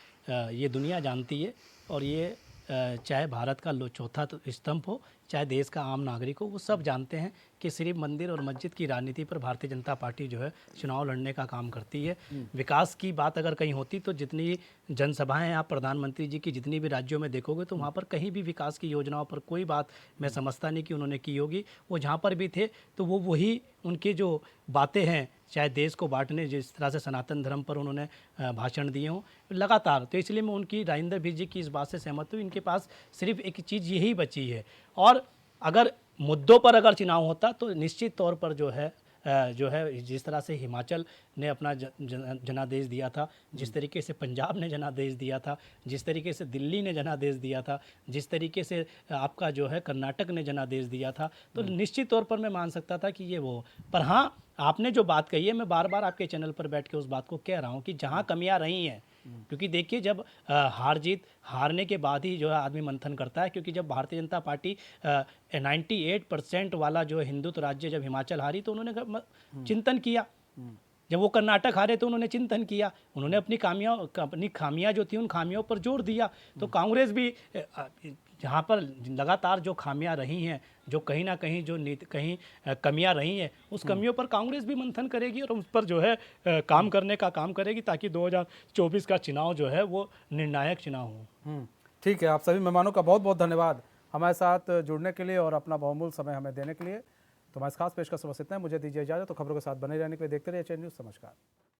ये दुनिया जानती है, और ये चाहे भारत का चौथा स्तंभ हो, चाहे देश का आम नागरिक हो, वो सब जानते हैं कि सिर्फ मंदिर और मस्जिद की राजनीति पर भारतीय जनता पार्टी जो है चुनाव लड़ने का काम करती है। विकास की बात अगर कहीं होती तो जितनी जनसभाएं आप प्रधानमंत्री जी की जितनी भी राज्यों में देखोगे तो वहाँ पर कहीं भी विकास की योजनाओं पर कोई बात मैं समझता नहीं कि उन्होंने की होगी। वो जहाँ पर भी थे तो वो वही उनकी जो बातें हैं, चाहे देश को बांटने, जिस तरह से सनातन धर्म पर उन्होंने भाषण दिए हों लगातार, तो इसलिए मैं उनकी राजेंद्र विज जी की इस बात से सहमत हूँ। इनके पास सिर्फ एक चीज़ यही बची है, और अगर मुद्दों पर अगर चुनाव होता तो निश्चित तौर पर जो है जिस तरह से हिमाचल ने अपना जनादेश दिया था, जिस तरीके से पंजाब ने जनादेश दिया था, जिस तरीके से दिल्ली ने जनादेश दिया था, जिस तरीके से आपका जो है कर्नाटक ने जनादेश दिया था, तो निश्चित तौर पर मैं मान सकता था कि ये वो। पर हाँ, आपने जो बात कही है, मैं बार बार आपके चैनल पर बैठ के उस बात को कह रहा हूँ कि जहाँ कमियाँ रही हैं, क्योंकि देखिए जब हारने के बाद ही जो है आदमी मंथन करता है, क्योंकि जब भारतीय जनता पार्टी 98% वाला जो हिंदुत्व राज्य जब हिमाचल हारी तो उन्होंने चिंतन किया जब वो कर्नाटक हारे तो उन्होंने चिंतन किया, उन्होंने अपनी खामियां जो थी उन खामियों पर जोर दिया। तो कांग्रेस भी जहाँ पर लगातार जो खामियां रही हैं, जो कहीं ना कहीं जो कहीं कमियां रही हैं, उस कमियों पर कांग्रेस भी मंथन करेगी और उस पर जो है काम करने का काम करेगी, ताकि 2024 का चुनाव जो है वो निर्णायक चुनाव हो। ठीक है, आप सभी मेहमानों का बहुत बहुत धन्यवाद हमारे साथ जुड़ने के लिए और अपना बहुमूल्य समय हमें देने के लिए। तो हमारे खास पेशकश बस इतना है, मुझे दीजिए इजाजत। तो खबरों के साथ बने रहने के लिए देखते रहिए एचएन न्यूज़। नमस्कार।